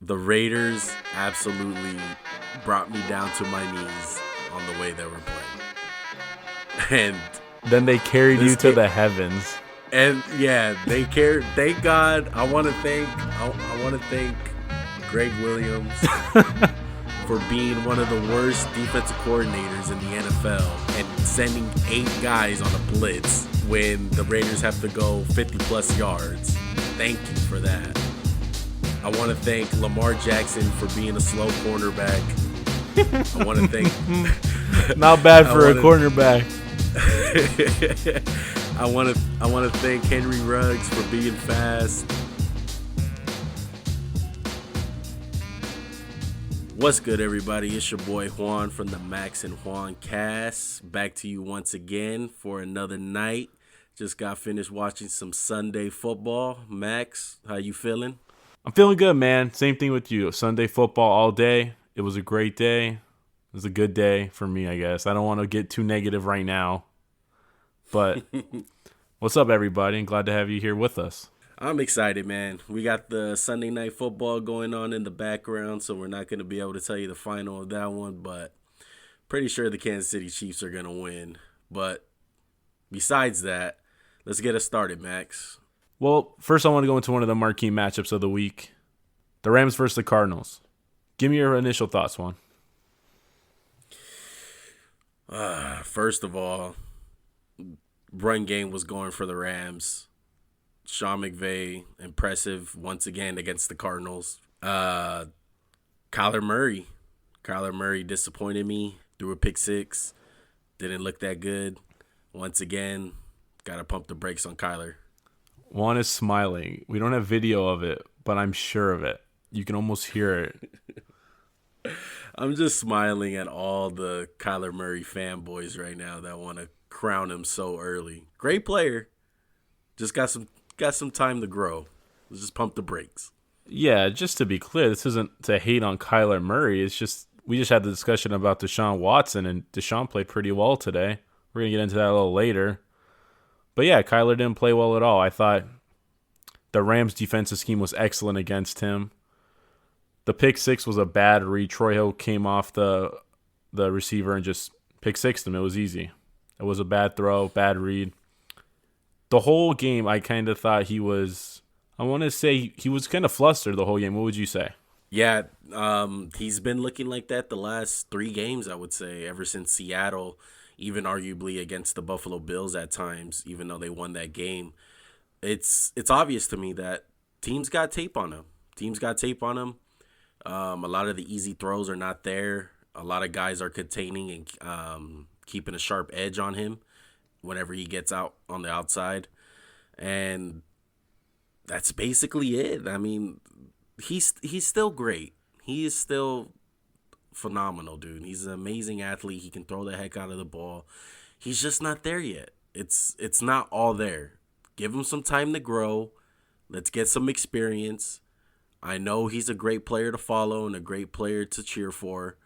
The Raiders absolutely brought me down to my knees on the way they were playing. And Then they carried you this to game, the heavens. and yeah, they cared. Thank God. I want to thank Greg Williams for being one of the worst defensive coordinators in the NFL and sending 8 guys on a blitz when the Raiders have to go 50 plus yards. Thank you for that. I want to thank Lamar Jackson for being a slow cornerback. I want to thank Not bad for a wanna- cornerback. I want to thank Henry Ruggs for being fast. What's good, everybody? It's your boy Juan from the Max and Juan cast. Back to you once again for another night. Just got finished watching some Sunday football. Max, how you feeling? I'm feeling good, man. Same thing with you. Sunday football all day. It was a great day. It was a good day for me, I guess. I don't want to get too negative right now. But what's up, everybody? I'm glad to have you here with us. I'm excited, man. We got the Sunday night football going on in the background, so we're not going to be able to tell you the final of that one, but pretty sure the Kansas City Chiefs are going to win. But besides that, let's get us started, Max. Well, first I want to go into one of the marquee matchups of the week. The Rams versus the Cardinals. Give me your initial thoughts, Juan. First of all, run game was going for the Rams. Sean McVay, impressive once again against the Cardinals. Kyler Murray disappointed me. Threw a pick six. Didn't look that good. Once again, got to pump the brakes on Kyler. Juan is smiling. We don't have video of it, but I'm sure of it. You can almost hear it. I'm just smiling at all the Kyler Murray fanboys right now that want to crown him so early. Great player. Just got some time to grow. Let's just pump the brakes. Yeah, just to be clear, this isn't to hate on Kyler Murray. It's just we just had the discussion about Deshaun Watson, and Deshaun played pretty well today. We're going to get into that a little later. But yeah, Kyler didn't play well at all. I thought the Rams' defensive scheme was excellent against him. The pick six was a bad read. Troy Hill came off the receiver and just pick sixed him. It was easy. It was a bad throw, bad read. The whole game, I kind of thought he was kind of flustered the whole game. What would you say? Yeah, he's been looking like that the last 3 games, I would say, ever since Seattle, even arguably against the Buffalo Bills at times, even though they won that game. It's obvious to me that teams got tape on him. A lot of the easy throws are not there. A lot of guys are containing and keeping a sharp edge on him whenever he gets out on the outside. And that's basically it. I mean, he's still great. He is still phenomenal, dude. He's an amazing athlete. He can throw the heck out of the ball. He's just not there yet. It's not all there. Give him some time to grow. Let's get some experience. I know he's a great player to follow and a great player to cheer for,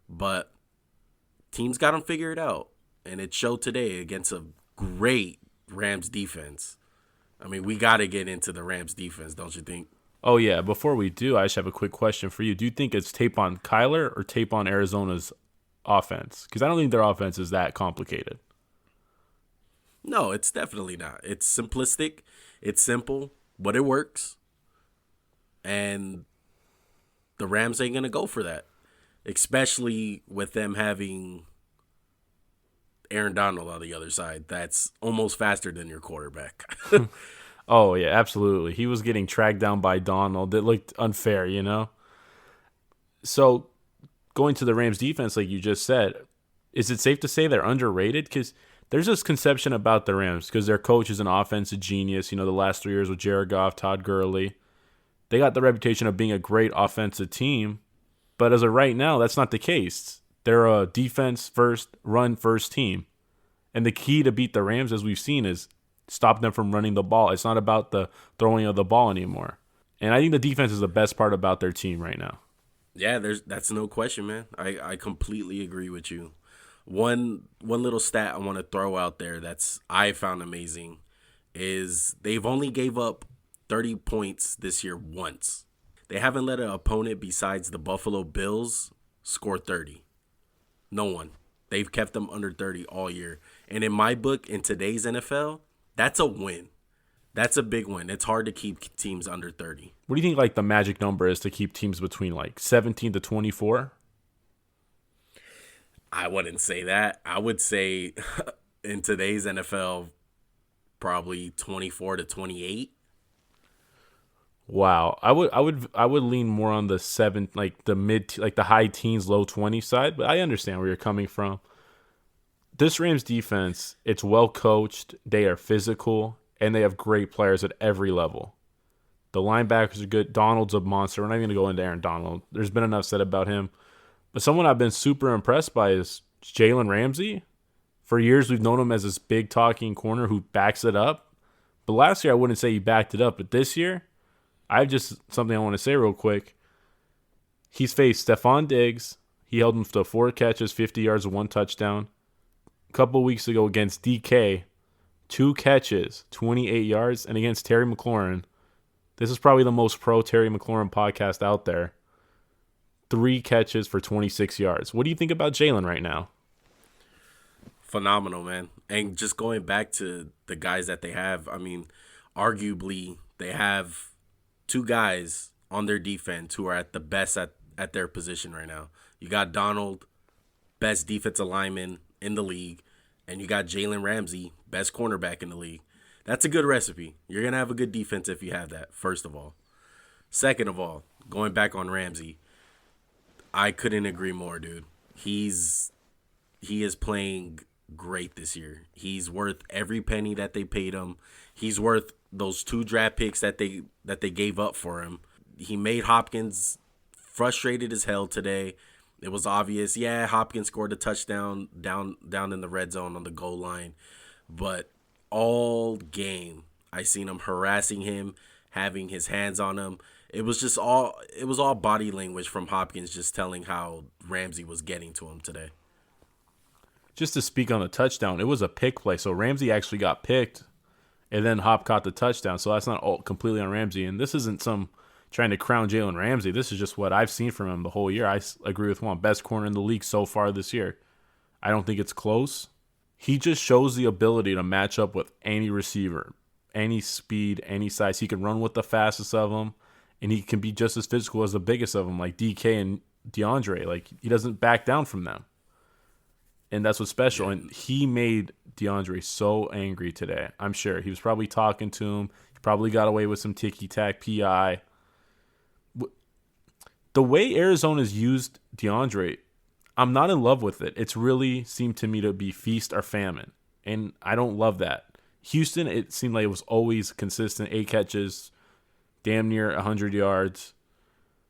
but teams got him figured out, and it showed today against a great Rams defense. I mean, we got to get into the Rams defense, don't you think? Oh, yeah. Before we do, I just have a quick question for you. Do you think it's tape on Kyler or tape on Arizona's offense? Because I don't think their offense is that complicated. No, it's definitely not. It's simplistic. It's simple, but it works. And the Rams ain't going to go for that, especially with them having Aaron Donald on the other side. That's almost faster than your quarterback. Oh, yeah, absolutely. He was getting tracked down by Donald. It looked unfair, you know? So going to the Rams defense, like you just said, is it safe to say they're underrated? Because there's this conception about the Rams because their coach is an offensive genius. You know, the last 3 years with Jared Goff, Todd Gurley. They got the reputation of being a great offensive team. But as of right now, that's not the case. They're a defense first, run first team. And the key to beat the Rams, as we've seen, is stop them from running the ball. It's not about the throwing of the ball anymore. And I think the defense is the best part about their team right now. Yeah, that's no question, man. I completely agree with you. One little stat I want to throw out there that's I found amazing is they've only gave up 30 points this year once. They haven't let an opponent besides the Buffalo Bills score 30. No one. They've kept them under 30 all year. And in my book, in today's NFL, that's a win. That's a big win. It's hard to keep teams under 30. What do you think like the magic number is to keep teams between like 17 to 24? I wouldn't say that. I would say in today's NFL, probably 24 to 28. Wow. I would lean more on the like the like the high teens, low 20 side, but I understand where you're coming from. This Rams defense, it's well coached, they are physical, and they have great players at every level. The linebackers are good. Donald's a monster. We're not even going to go into Aaron Donald. There's been enough said about him. But someone I've been super impressed by is Jalen Ramsey. For years, we've known him as this big talking corner who backs it up. But last year, I wouldn't say he backed it up. But this year, something I want to say real quick. He's faced Stephon Diggs. He held him to 4 catches, 50 yards, and 1 touchdown. A couple weeks ago against DK, 2 catches, 28 yards. And against Terry McLaurin, this is probably the most pro Terry McLaurin podcast out there. 3 catches for 26 yards. What do you think about Jalen right now? Phenomenal, man. And just going back to the guys that they have, I mean, arguably they have 2 guys on their defense who are at the best at their position right now. You got Donald, best defensive lineman in the league, and you got Jalen Ramsey, best cornerback in the league. That's a good recipe. You're going to have a good defense if you have that, first of all. Second of all, going back on Ramsey, I couldn't agree more, dude. He is playing great this year. He's worth every penny that they paid him. He's worth those 2 draft picks that they gave up for him. He made Hopkins frustrated as hell today. It was obvious. Yeah, Hopkins scored a touchdown down in the red zone on the goal line, but all game I seen him harassing him, having his hands on him. It was all body language from Hopkins just telling how Ramsey was getting to him today. Just to speak on the touchdown, it was a pick play. So Ramsey actually got picked, and then Hop caught the touchdown. So that's not all completely on Ramsey. And this isn't some trying to crown Jalen Ramsey. This is just what I've seen from him the whole year. I agree with Juan. Best corner in the league so far this year. I don't think it's close. He just shows the ability to match up with any receiver, any speed, any size. He can run with the fastest of them, and he can be just as physical as the biggest of them, like DK and DeAndre. Like, he doesn't back down from them. And that's what's special. And he made DeAndre so angry today. I'm sure. He was probably talking to him. He probably got away with some ticky-tack PI. The way Arizona's used DeAndre, I'm not in love with it. It's really seemed to me to be feast or famine. And I don't love that. Houston, it seemed like it was always consistent. 8 catches, damn near 100 yards.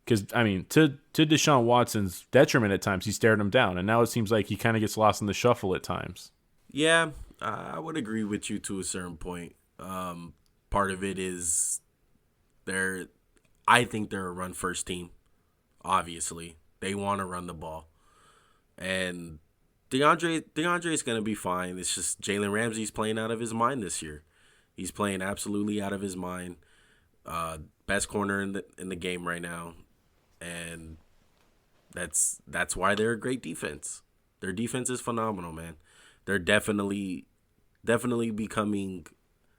Because, I mean, to Deshaun Watson's detriment at times, he stared him down. And now it seems like he kind of gets lost in the shuffle at times. Yeah, I would agree with you to a certain point. Part of it is I think they're a run-first team, obviously. They want to run the ball. And DeAndre is going to be fine. It's just Jalen Ramsey's playing out of his mind this year. He's playing absolutely out of his mind. Best corner in the game right now. And that's why they're a great defense. Their defense is phenomenal, man. They're definitely becoming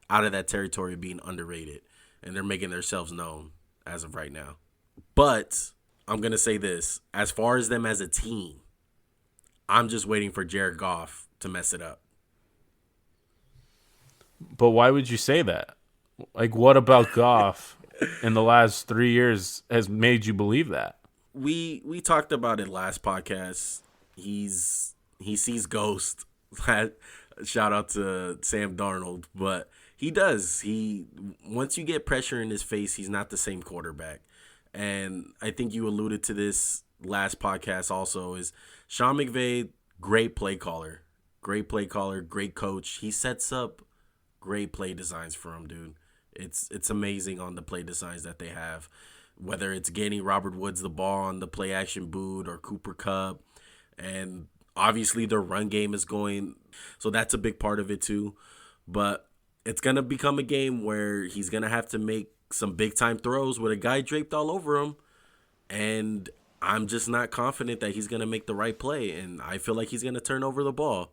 out of that territory of being underrated. And they're making themselves known as of right now. But I'm going to say this. As far as them as a team, I'm just waiting for Jared Goff to mess it up. But why would you say that? Like, what about Goff in the last 3 years has made you believe that? We talked about it last podcast. He sees ghosts. Shout out to Sam Darnold, but he does. Once you get pressure in his face, he's not the same quarterback. And I think you alluded to this last podcast also, is Sean McVay, great play caller, great coach. He sets up great play designs for him, dude. It's amazing on the play designs that they have, whether it's getting Robert Woods the ball on the play action boot or Cooper Kupp, and obviously their run game is going, so that's a big part of it too. But it's gonna become a game where he's gonna have to make some big time throws with a guy draped all over him, and I'm just not confident that he's gonna make the right play, and I feel like he's gonna turn over the ball.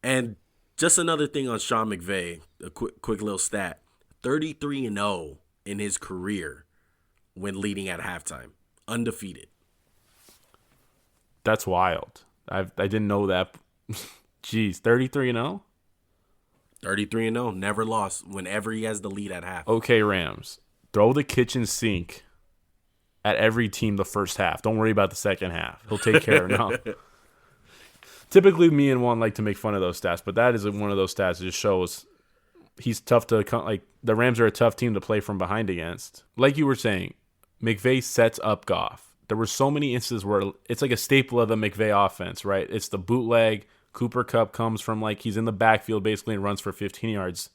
And just another thing on Sean McVay, a quick little stat: 33-0 in his career when leading at halftime, undefeated. That's wild. I didn't know that. Jeez, 33-0? 33-0, never lost whenever he has the lead at half. Okay, Rams, throw the kitchen sink at every team the first half. Don't worry about the second half. He'll take care of it. No. Typically, me and Juan like to make fun of those stats, but that is one of those stats that just shows he's tough to, like, the Rams are a tough team to play from behind against. Like you were saying, McVay sets up Goff. There were so many instances where it's like a staple of the McVay offense, right? It's the bootleg. Cooper Kupp comes from, like, he's in the backfield basically and runs for 15 yards.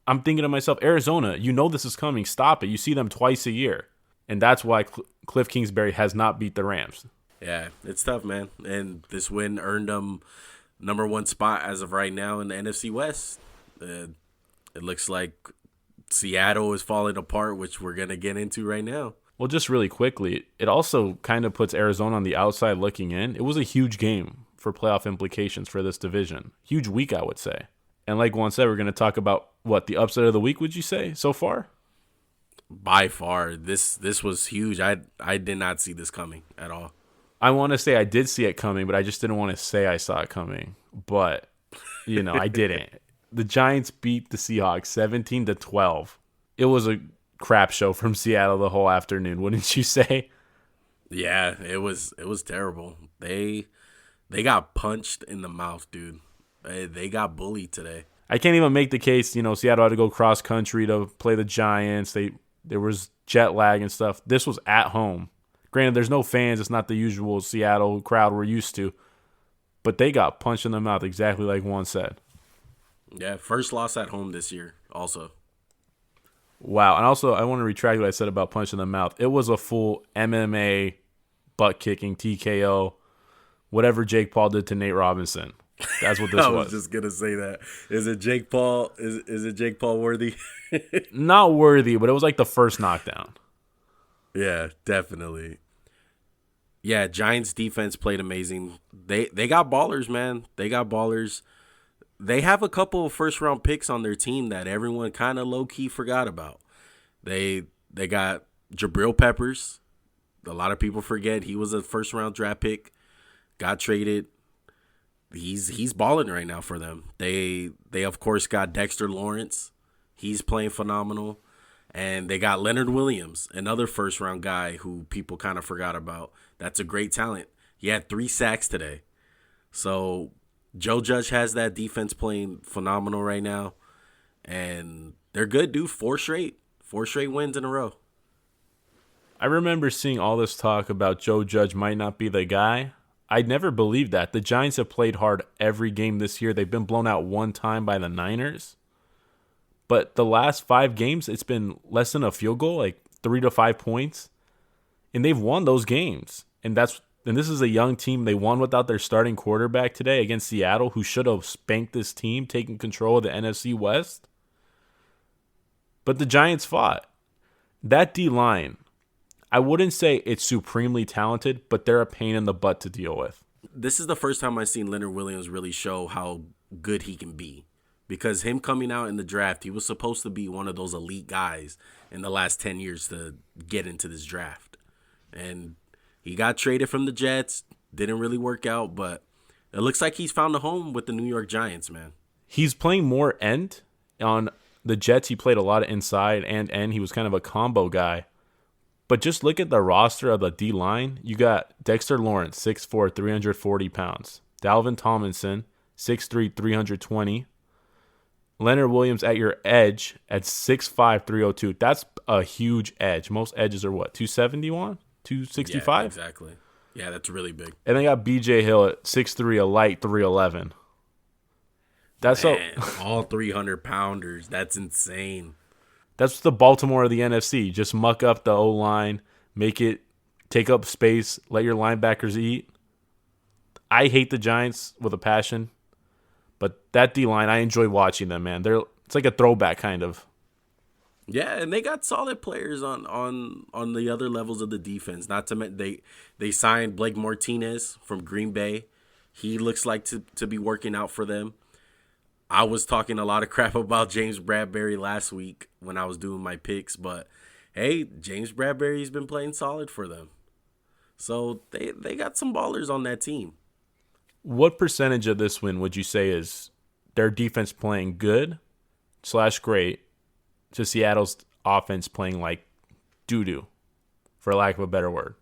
I'm thinking to myself, Arizona, you know this is coming. Stop it. You see them twice a year. And that's why Cliff Kingsbury has not beat the Rams. Yeah, it's tough, man. And this win earned them number one spot as of right now in the NFC West. It looks like Seattle is falling apart, which we're going to get into right now. Well, just really quickly, it also kind of puts Arizona on the outside looking in. It was a huge game for playoff implications for this division. Huge week, I would say. And like Juan said, we're going to talk about, what, the upset of the week, would you say, so far? By far, this was huge. I did not see this coming at all. I want to say I did see it coming, but I just didn't want to say I saw it coming. But, I didn't. The Giants beat the Seahawks 17-12. It was a crap show from Seattle the whole afternoon, wouldn't you say? Yeah, it was terrible. They got punched in the mouth, dude. They got bullied today. I can't even make the case, Seattle had to go cross country to play the Giants. There was jet lag and stuff. This was at home. Granted, there's no fans. It's not the usual Seattle crowd we're used to. But they got punched in the mouth, exactly like Juan said. Yeah, first loss at home this year also. Wow. And also, I want to retract what I said about punch in the mouth. It was a full MMA, butt-kicking, TKO, whatever Jake Paul did to Nate Robinson. That's what this was. I was just going to say that. Is it Jake Paul? Is it Jake Paul worthy? Not worthy, but it was like the first knockdown. Yeah, definitely. Yeah, Giants defense played amazing. They got ballers, man. They got ballers. They have a couple of first-round picks on their team that everyone kind of low-key forgot about. They got Jabril Peppers. A lot of people forget he was a first-round draft pick. Got traded. He's balling right now for them. They of course got Dexter Lawrence. He's playing phenomenal. And they got Leonard Williams, another first-round guy who people kind of forgot about. That's a great talent. He had 3 sacks today. So Joe Judge has that defense playing phenomenal right now. And they're good, dude. 4 straight wins in a row. I remember seeing all this talk about Joe Judge might not be the guy. I'd never believed that. The Giants have played hard every game this year. They've been blown out one time by the Niners. But the last 5 games, it's been less than a field goal, like 3 to 5 points. And they've won those games. And this is a young team. They won without their starting quarterback today against Seattle, who should have spanked this team, taking control of the NFC West. But the Giants fought. That D-line, I wouldn't say it's supremely talented, but they're a pain in the butt to deal with. This is the first time I've seen Leonard Williams really show how good he can be. Because him coming out in the draft, he was supposed to be one of those elite guys in the last 10 years to get into this draft. And he got traded from the Jets. Didn't really work out, but it looks like he's found a home with the New York Giants, man. He's playing more end. On the Jets, he played a lot of inside and end. He was kind of a combo guy. But just look at the roster of the D-line. You got Dexter Lawrence, 6'4", 340 pounds. Dalvin Tomlinson, 6'3", 320. Leonard Williams at your edge at 6'5", 302. That's a huge edge. Most edges are what, 271? 265? Yeah, exactly. Yeah, that's really big. And they got BJ Hill at 6'3", a light 311. That's all 300-pounders. That's insane. That's the Baltimore of the NFC. Just muck up the O-line, make it take up space, let your linebackers eat. I hate the Giants with a passion. But that D-line, I enjoy watching them, man. It's like a throwback kind of. Yeah, and they got solid players on the other levels of the defense. Not to mention they signed Blake Martinez from Green Bay. He looks like to be working out for them. I was talking a lot of crap about James Bradbury last week when I was doing my picks, but hey, James Bradbury's been playing solid for them. So they got some ballers on that team. What percentage of this win would you say is their defense playing good / great to Seattle's offense playing like doo-doo, for lack of a better word?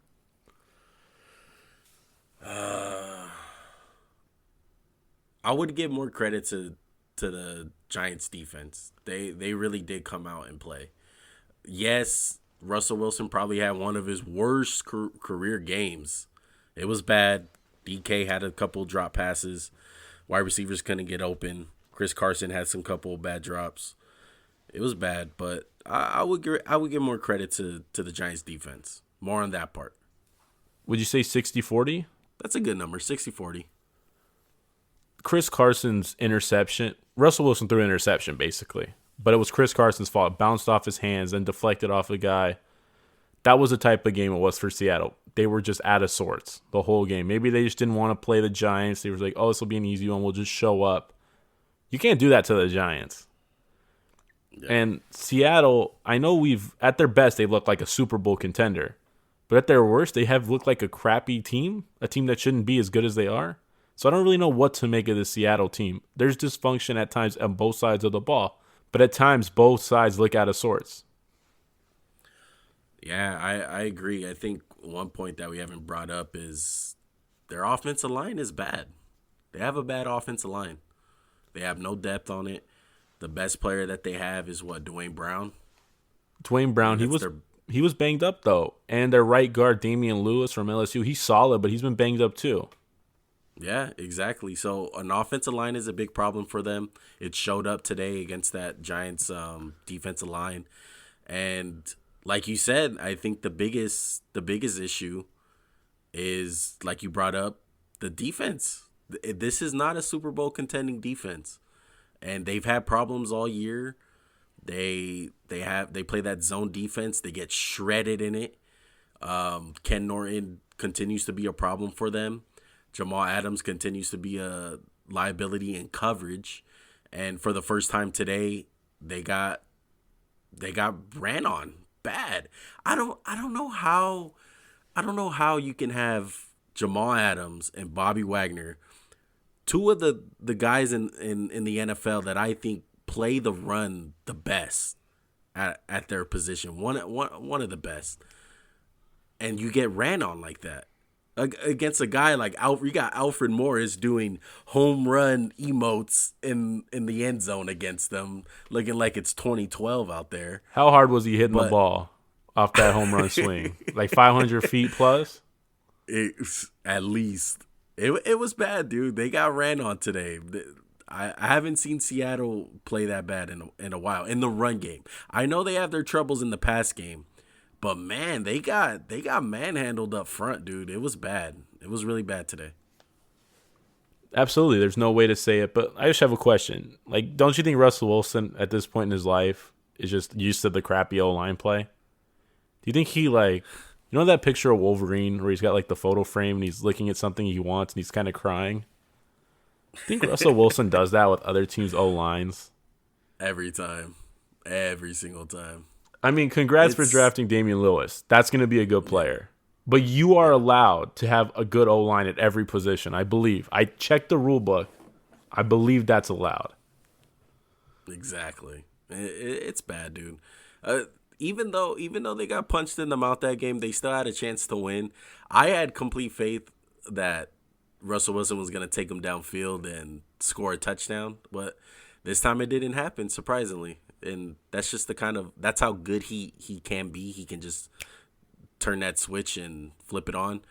I would give more credit to the Giants defense. They really did come out and play. Yes, Russell Wilson probably had one of his worst career games. It was bad. DK had a couple drop passes. Wide receivers couldn't get open. Chris Carson had some couple of bad drops. It was bad, but I would give more credit to the Giants defense. More on that part. Would you say 60-40? That's a good number, 60-40. Chris Carson's interception, Russell Wilson threw an interception basically, but it was Chris Carson's fault. It bounced off his hands and deflected off a guy. That was the type of game it was for Seattle. They were just out of sorts the whole game. Maybe they just didn't want to play the Giants. They were like, oh, this will be an easy one. We'll just show up. You can't do that to the Giants. Yeah. And Seattle, I know at their best, they look like a Super Bowl contender. But at their worst, they have looked like a crappy team, a team that shouldn't be as good as they are. So I don't really know what to make of the Seattle team. There's dysfunction at times on both sides of the ball. But at times, both sides look out of sorts. Yeah, I agree. I think one point that we haven't brought up is their offensive line is bad. They have a bad offensive line. They have no depth on it. The best player that they have is Dwayne Brown. Dwayne Brown, he was banged up though. And their right guard, Damian Lewis from LSU, he's solid, but he's been banged up too. Yeah, exactly. So an offensive line is a big problem for them. It showed up today against that Giants defensive line. And like you said, I think the biggest issue is, like you brought up, the defense. This is not a Super Bowl contending defense. And they've had problems all year. They play that zone defense. They get shredded in it. Ken Norton continues to be a problem for them. Jamal Adams continues to be a liability in coverage. And for the first time today, they got ran on bad. I don't know how you can have Jamal Adams and Bobby Wagner, two of the guys in the NFL that I think play the run the best at their position, one of the best, and you get ran on like that against a guy like you got Alfred Morris doing home run emotes in the end zone against them, looking like it's 2012 out there. How hard was he hitting the ball off that home run swing? Like 500 feet plus? At least. It was bad, dude. They got ran on today. I haven't seen Seattle play that bad in a while in the run game. I know they have their troubles in the pass game, but man, they got manhandled up front, dude. It was bad. It was really bad today. Absolutely. There's no way to say it, but I just have a question. Like, don't you think Russell Wilson at this point in his life is just used to the crappy O-line play? Do you think he, like, you know that picture of Wolverine where he's got like the photo frame and he's looking at something he wants and he's kind of crying? I think Russell Wilson does that with other teams' O-lines. Every time. Every single time. I mean, congrats for drafting Damian Lewis. That's going to be a good player. But you are allowed to have a good O-line at every position, I believe. I checked the rule book. I believe that's allowed. Exactly. It's bad, dude. Even though they got punched in the mouth that game, they still had a chance to win. I had complete faith that Russell Wilson was going to take them downfield and score a touchdown, but this time it didn't happen, surprisingly. And that's just that's how good he can be. He can just turn that switch and flip it on.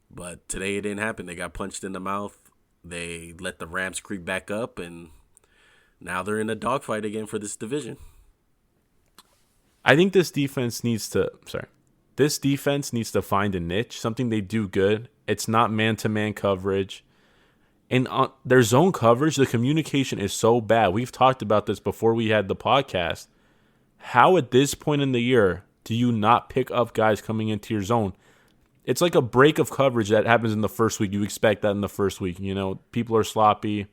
But today it didn't happen. They got punched in the mouth. They let the Rams creep back up, and now they're in a dogfight again for this division. I think this defense needs to find a niche, something they do good. It's not man-to-man coverage. And on their zone coverage, the communication is so bad. We've talked about this before we had the podcast. How at this point in the year do you not pick up guys coming into your zone? It's like a break of coverage that happens in the first week. You expect that in the first week. People are sloppy.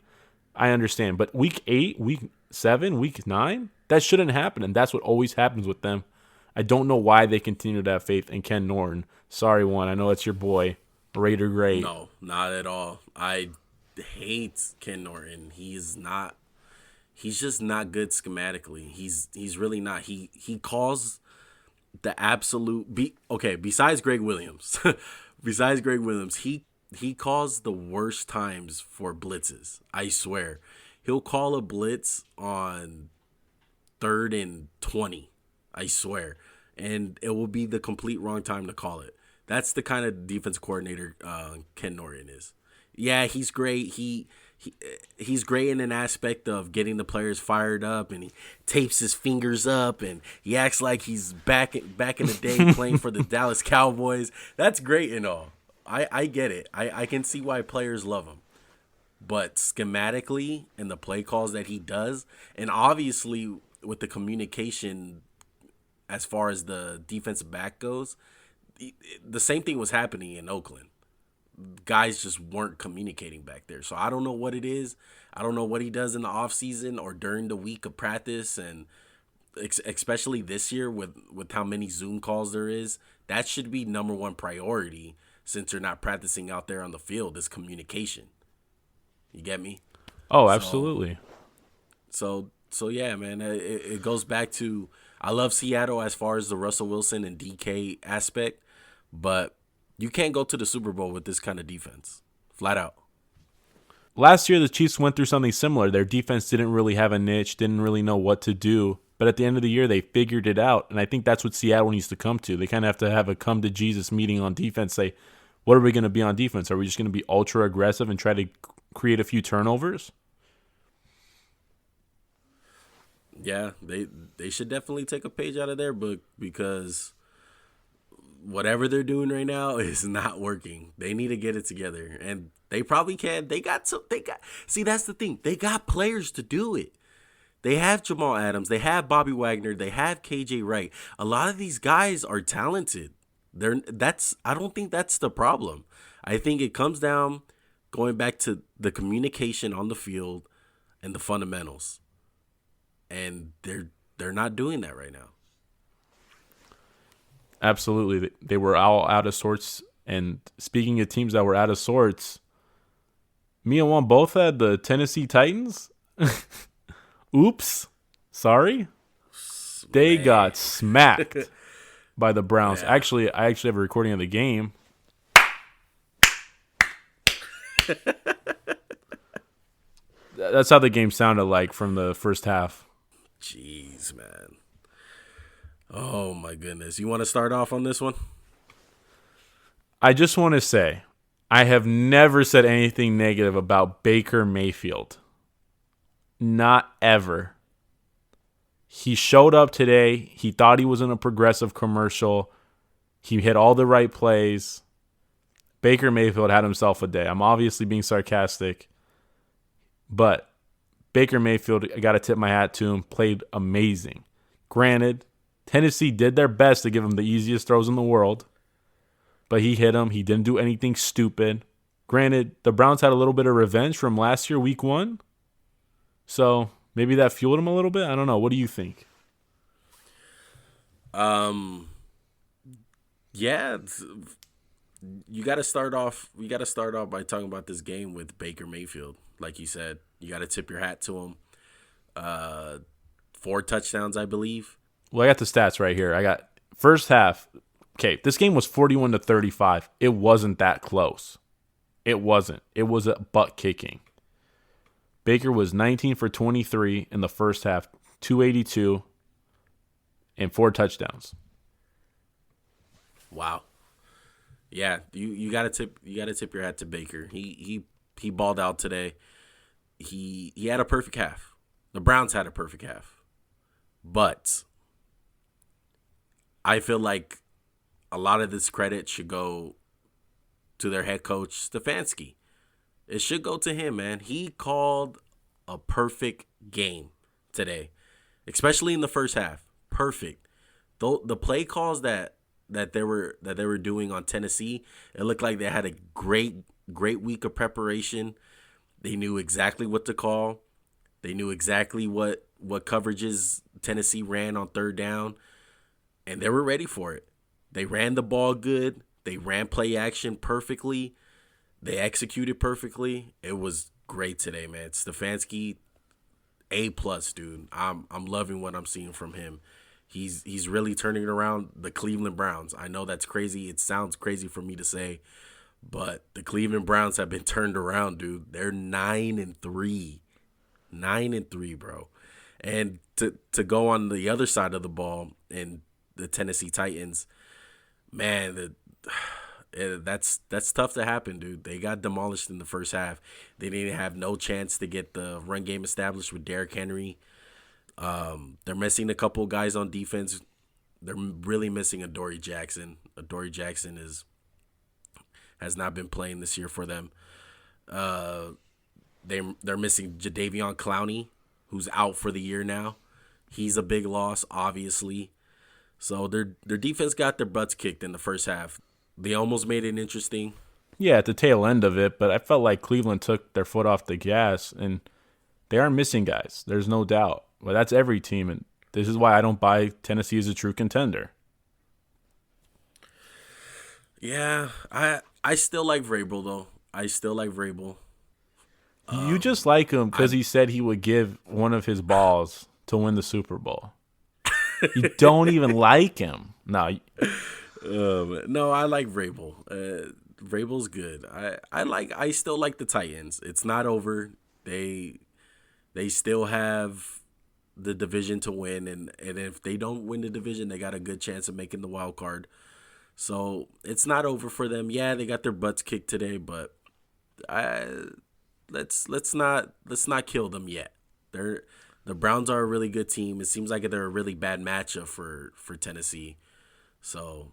I understand. But week 8, week 7, week 9, that shouldn't happen. And that's what always happens with them. I don't know why they continue to have faith in Ken Norton. Sorry, Juan. I know it's your boy. Raider great. No, not at all. I hate Ken Norton. He's just not good schematically. He's really not. He calls the absolute besides Greg Williams. Besides Greg Williams, he calls the worst times for blitzes. I swear. He'll call a blitz on 3rd and 20. I swear. And it will be the complete wrong time to call it. That's the kind of defense coordinator Ken Norton is. Yeah, he's great. He's great in an aspect of getting the players fired up, and he tapes his fingers up, and he acts like he's back in the day playing for the Dallas Cowboys. That's great and all. I get it. I can see why players love him. But schematically and the play calls that he does, and obviously with the communication as far as the defensive back goes, the same thing was happening in Oakland. Guys just weren't communicating back there. So I don't know what it is. I don't know what he does in the offseason or during the week of practice, and especially this year with how many Zoom calls there is. That should be number one priority since you're not practicing out there on the field, is communication. You get me? Oh, absolutely. So yeah, man, it goes back to, I love Seattle as far as the Russell Wilson and DK aspect, but you can't go to the Super Bowl with this kind of defense. Flat out. Last year, the Chiefs went through something similar. Their defense didn't really have a niche, didn't really know what to do. But at the end of the year, they figured it out. And I think that's what Seattle needs to come to. They kind of have to have a come-to-Jesus meeting on defense, say, what are we going to be on defense? Are we just going to be ultra-aggressive and try to create a few turnovers? Yeah, they should definitely take a page out of their book, because whatever they're doing right now is not working. They need to get it together, and they probably can. See, that's the thing. They got players to do it. They have Jamal Adams, they have Bobby Wagner, they have KJ Wright. A lot of these guys are talented. I don't think that's the problem. I think it comes down going back to the communication on the field and the fundamentals. And they're not doing that right now. Absolutely. They were all out of sorts. And speaking of teams that were out of sorts, me and Juan both had the Tennessee Titans. Oops. Sorry. They got smacked by the Browns. Yeah. Actually, I have a recording of the game. That's how the game sounded like from the first half. Jeez, man. Oh, my goodness. You want to start off on this one? I just want to say, I have never said anything negative about Baker Mayfield. Not ever. He showed up today. He thought he was in a Progressive commercial. He hit all the right plays. Baker Mayfield had himself a day. I'm obviously being sarcastic, but Baker Mayfield, I got to tip my hat to him, played amazing. Granted, Tennessee did their best to give him the easiest throws in the world, but he hit him. He didn't do anything stupid. Granted, the Browns had a little bit of revenge from last year, week 1, so maybe that fueled him a little bit. I don't know. What do you think? Yeah, you got to start off. We got to start off by talking about this game with Baker Mayfield. Like you said, you got to tip your hat to him. 4 touchdowns, I believe. Well, I got the stats right here. I got first half. Okay, this game was 41-35. It wasn't that close. It wasn't. It was a butt kicking. Baker was 19 for 23 in the first half, 282, and 4 touchdowns. Wow. Yeah, you gotta tip your hat to Baker. He balled out today. He had a perfect half. The Browns had a perfect half. But I feel like a lot of this credit should go to their head coach, Stefanski. It should go to him, man. He called a perfect game today, especially in the first half. perfect. Though the play calls that they were doing on Tennessee, it looked like they had a great week of preparation. They knew exactly what to call. They knew exactly what coverages Tennessee ran on third down, and they were ready for it. They ran the ball good. They ran play action perfectly. They executed perfectly. It was great today, man. Stefanski, A+, dude. I'm loving what I'm seeing from him. He's really turning around the Cleveland Browns. I know that's crazy. It sounds crazy for me to say, but the Cleveland Browns have been turned around, dude. They're 9-3. 9-3, bro. And to go on the other side of the ball in the Tennessee Titans, man, that's tough to happen, dude. They got demolished in the first half. They didn't have no chance to get the run game established with Derrick Henry. They're missing a couple guys on defense. They're really missing Adoree Jackson. Adoree Jackson has not been playing this year for them. They're missing Jadeveon Clowney, who's out for the year now. He's a big loss, obviously. So their defense got their butts kicked in the first half. They almost made it interesting. Yeah, at the tail end of it, but I felt like Cleveland took their foot off the gas, and they are missing guys. There's no doubt. But that's every team, and this is why I don't buy Tennessee as a true contender. Yeah, I still like Vrabel, though. I still like Vrabel. You just like him because he said he would give one of his balls to win the Super Bowl. You don't even like him. No. No, I like Vrabel. Vrabel's good. I still like the Titans. It's not over. They still have the division to win, and if they don't win the division, they got a good chance of making the wild card. So it's not over for them. Yeah, they got their butts kicked today, but let's not kill them yet. The Browns are a really good team. It seems like they're a really bad matchup for Tennessee. So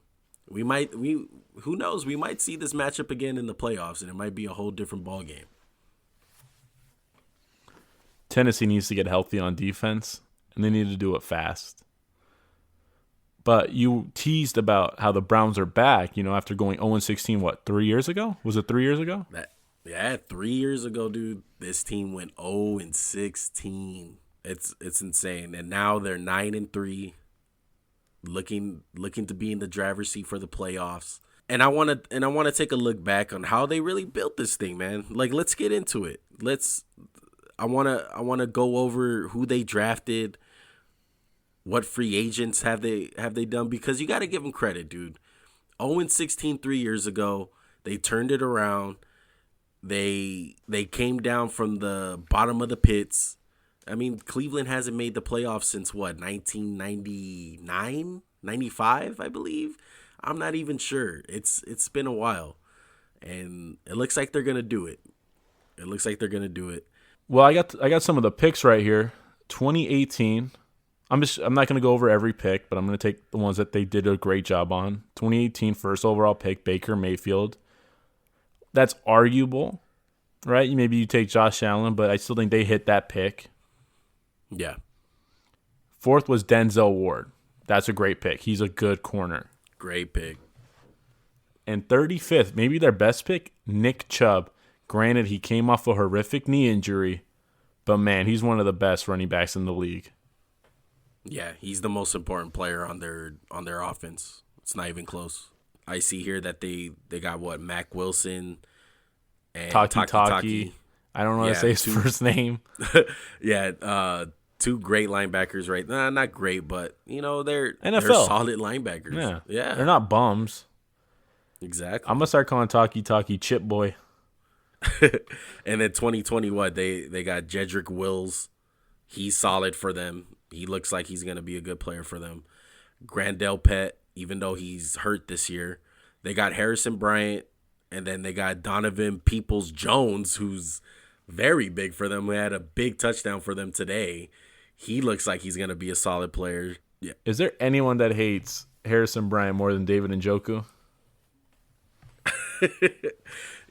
who knows? We might see this matchup again in the playoffs, and it might be a whole different ball game. Tennessee needs to get healthy on defense, and they need to do it fast. But you teased about how the Browns are back, after going 0-16, 3 years ago? Was it 3 years ago? 3 years ago, dude. This team went 0-16. It's insane. And now they're 9-3, looking to be in the driver's seat for the playoffs. And I want to take a look back on how they really built this thing, man. Like, let's get into it. I want to go over who they drafted, what free agents have they done, because you got to give them credit, dude. 0-16 3 years ago, they turned it around. They came down from the bottom of the pits. I mean, Cleveland hasn't made the playoffs since 1999, 95, I believe. I'm not even sure. It's been a while, and it looks like they're gonna do it. Well, I got some of the picks right here. 2018. I'm not going to go over every pick, but I'm going to take the ones that they did a great job on. 2018 first overall pick, Baker Mayfield. That's arguable, right? Maybe you take Josh Allen, but I still think they hit that pick. Yeah. Fourth was Denzel Ward. That's a great pick. He's a good corner. Great pick. And 35th, maybe their best pick, Nick Chubb. Granted, he came off a horrific knee injury, but man, he's one of the best running backs in the league. Yeah, he's the most important player on their offense. It's not even close. I see here that they got Mac Wilson and Taki. I don't know how to say his first name. Yeah, two great linebackers, right? Nah, not great, but they're solid linebackers. Yeah, they're not bums. Exactly. I'm gonna start calling Taki Chip Boy. And then 2020, they got Jedrick Wills. He's solid for them. He looks like he's going to be a good player for them. Grandel Pett, even though he's hurt this year. They got Harrison Bryant, and then they got Donovan Peoples-Jones, who's very big for them. Who had a big touchdown for them today. He looks like he's going to be a solid player. Yeah. Is there anyone that hates Harrison Bryant more than David Njoku?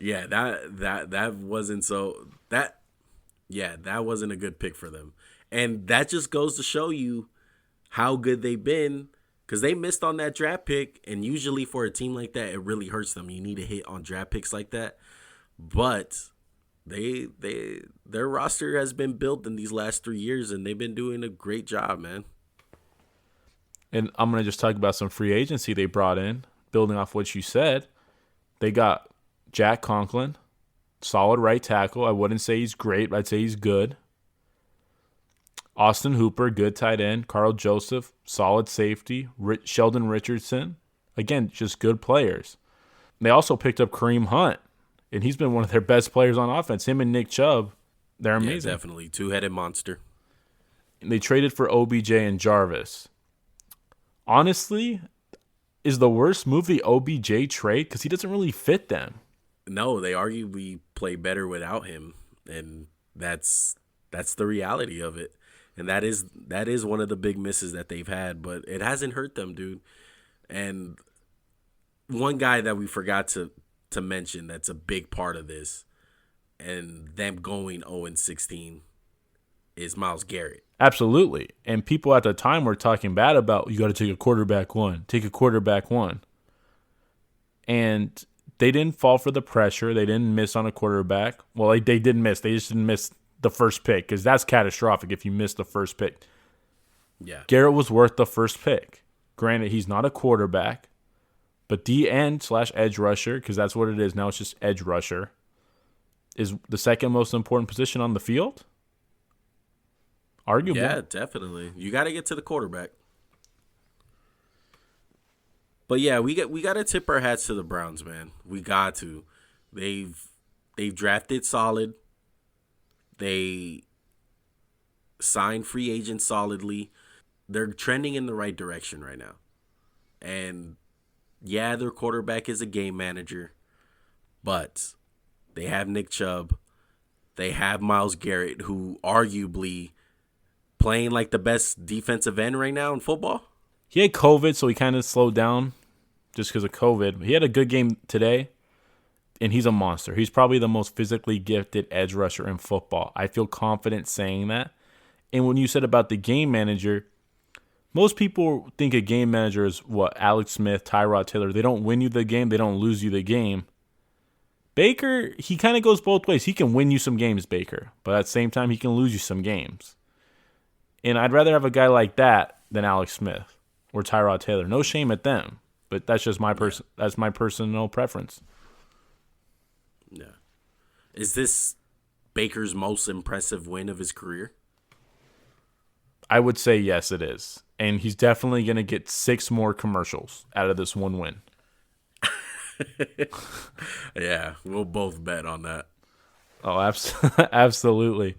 Yeah, that wasn't so that wasn't a good pick for them. And that just goes to show you how good they've been, because they missed on that draft pick, and usually for a team like that, it really hurts them. You need to hit on draft picks like that, but their roster has been built in these last 3 years, and they've been doing a great job, man. And I'm going to just talk about some free agency they brought in, building off what you said. They got Jack Conklin, solid right tackle. I wouldn't say he's great, but I'd say he's good. Austin Hooper, good tight end. Carl Joseph, solid safety. Sheldon Richardson, again, just good players. They also picked up Kareem Hunt, and he's been one of their best players on offense. Him and Nick Chubb, they're amazing. Yeah, definitely. Two-headed monster. And they traded for OBJ and Jarvis. Honestly, is the worst move the OBJ trade? Because he doesn't really fit them. No, they arguably play better without him, and that's the reality of it. And that is one of the big misses that they've had, but it hasn't hurt them, dude. And one guy that we forgot to mention that's a big part of this and them going 0-16 is Myles Garrett. Absolutely. And people at the time were talking bad about, you got to take a quarterback one. And they didn't fall for the pressure. They didn't miss on a quarterback. Well, they didn't miss. They just didn't miss the first pick, because that's catastrophic if you miss the first pick. Yeah. Garrett was worth the first pick. Granted, he's not a quarterback, but DN/edge rusher, because that's what it is now, it's just edge rusher, is the second most important position on the field. Arguably. Yeah, definitely. You got to get to the quarterback. But yeah, we got to tip our hats to the Browns, man. We got to. They've drafted solid. They signed free agents solidly. They're trending in the right direction right now. And yeah, their quarterback is a game manager, but they have Nick Chubb. They have Myles Garrett, who arguably playing like the best defensive end right now in football. He had COVID, so he kind of slowed down just because of COVID. He had a good game today, and he's a monster. He's probably the most physically gifted edge rusher in football. I feel confident saying that. And when you said about the game manager, most people think a game manager is what? Alex Smith, Tyrod Taylor. They don't win you the game. They don't lose you the game. Baker, he kind of goes both ways. He can win you some games, Baker, but at the same time, he can lose you some games. And I'd rather have a guy like that than Alex Smith or Tyrod Taylor. No shame at them, but that's just that's my personal preference. Yeah. Is this Baker's most impressive win of his career? I would say yes, it is. And he's definitely going to get 6 more commercials out of this one win. Yeah, we'll both bet on that. Oh, absolutely.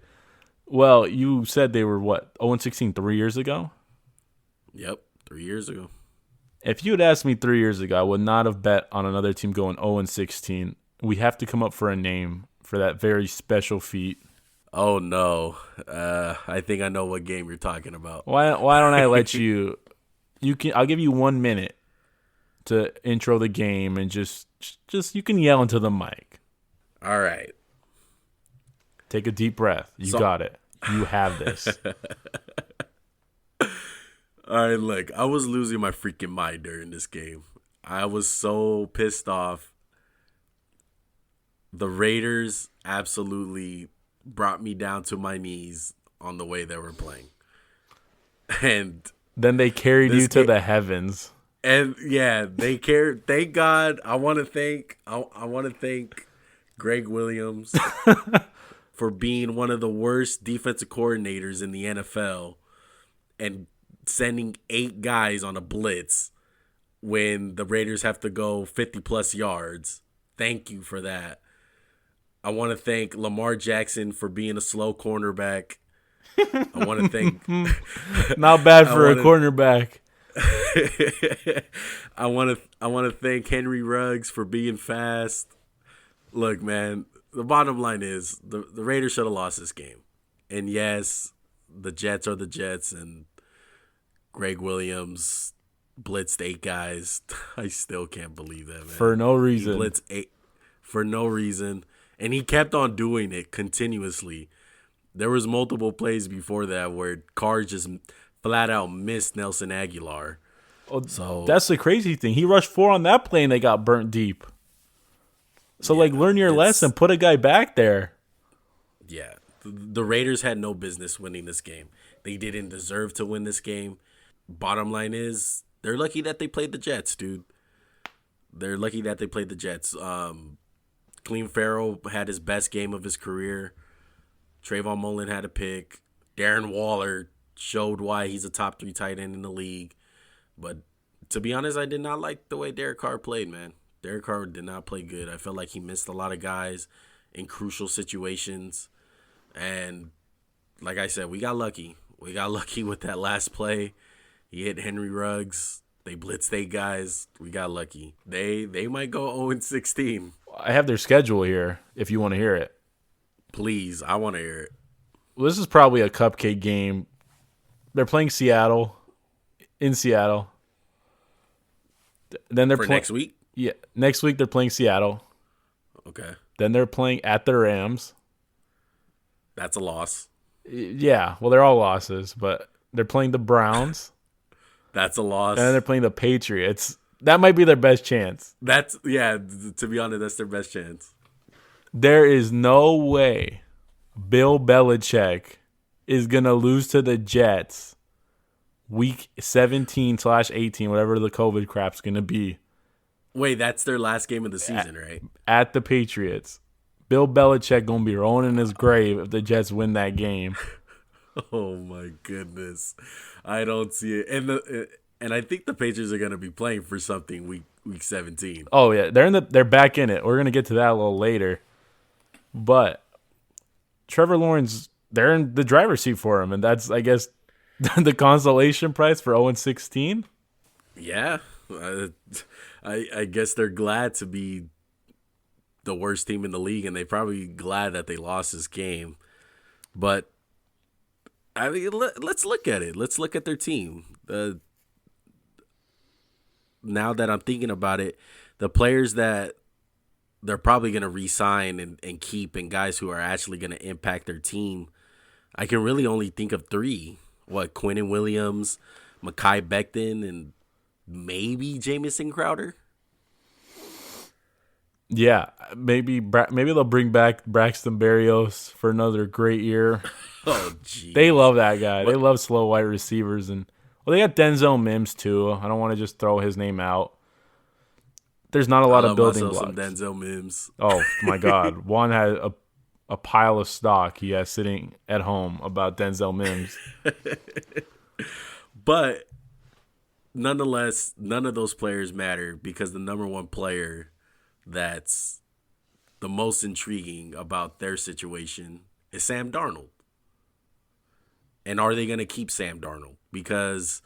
Well, you said they were, 0-16 3 years ago? Yep, 3 years ago. If you had asked me 3 years ago, I would not have bet on another team going 0-16. We have to come up for a name for that very special feat. Oh, no. I think I know what game you're talking about. Why don't I let you I'll give you 1 minute to intro the game, and just you can yell into the mic. All right. Take a deep breath. You got it. You have this. All right, look, I was losing my freaking mind during this game. I was so pissed off. The Raiders absolutely brought me down to my knees on the way they were playing. And then they carried you to the heavens. And yeah, they cared. Thank God. I want to thank Greg Williams for being one of the worst defensive coordinators in the NFL and sending 8 guys on a blitz when the Raiders have to go 50-plus yards. Thank you for that. I want to thank Lamar Jackson for being a slow cornerback. I want to thank... Not bad for a cornerback. I want to thank Henry Ruggs for being fast. Look, man, the bottom line is the Raiders should have lost this game. And yes, the Jets are the Jets, and Greg Williams blitzed 8 guys. I still can't believe that, man. For no reason. He blitzed 8 for no reason. And he kept on doing it continuously. There was multiple plays before that where Carr just flat out missed Nelson Aguilar. Oh, So that's the crazy thing. He rushed 4 on that play and they got burnt deep. So, yeah, learn your lesson. Put a guy back there. Yeah. The Raiders had no business winning this game. They didn't deserve to win this game. Bottom line is, they're lucky that they played the Jets, dude. They're lucky that they played the Jets. Clelin Ferrell had his best game of his career. Trayvon Mullen had a pick. Darren Waller showed why he's a top 3 tight end in the league. But to be honest, I did not like the way Derek Carr played, man. Derek Carr did not play good. I felt like he missed a lot of guys in crucial situations. And like I said, we got lucky. We got lucky with that last play. He hit Henry Ruggs. They blitzed 8 guys. We got lucky. They might go 0-16. I have their schedule here if you want to hear it. Please, I want to hear it. Well, this is probably a cupcake game. They're playing Seattle. In Seattle. Then they're For next week? Yeah, next week they're playing Seattle. Okay. Then they're playing at the Rams. That's a loss. Yeah, well, they're all losses, but they're playing the Browns. That's a loss. And then they're playing the Patriots. That might be their best chance. To be honest, that's their best chance. There is no way Bill Belichick is going to lose to the Jets week 17/18, whatever the COVID crap's going to be. Wait, that's their last game of the season, right? At the Patriots. Bill Belichick going to be rolling in his grave if the Jets win that game. Oh, my goodness. I don't see it. And I think the Patriots are going to be playing for something week 17. Oh, yeah. They're back in it. We're going to get to that a little later. But Trevor Lawrence, they're in the driver's seat for him. And that's, I guess, the consolation price for 0-16. Yeah. I guess they're glad to be the worst team in the league, and they're probably glad that they lost this game. But I mean, let's look at it. Let's look at their team. Now that I'm thinking about it, the players that they're probably going to re-sign and keep, and guys who are actually going to impact their team, I can really only think of 3. Quinnen Williams, Mekhi Becton, and maybe Jamison Crowder. Yeah, maybe they'll bring back Braxton Berrios for another great year. Oh, geez. They love that guy. They love slow wide receivers, and they got Denzel Mims too. I don't want to just throw his name out. There's not a lot of building blocks. Some Denzel Mims. Oh my God, Juan had a pile of stock he has sitting at home about Denzel Mims. But nonetheless, none of those players matter because the number one player that's the most intriguing about their situation is Sam Darnold. And are they going to keep Sam Darnold? Because,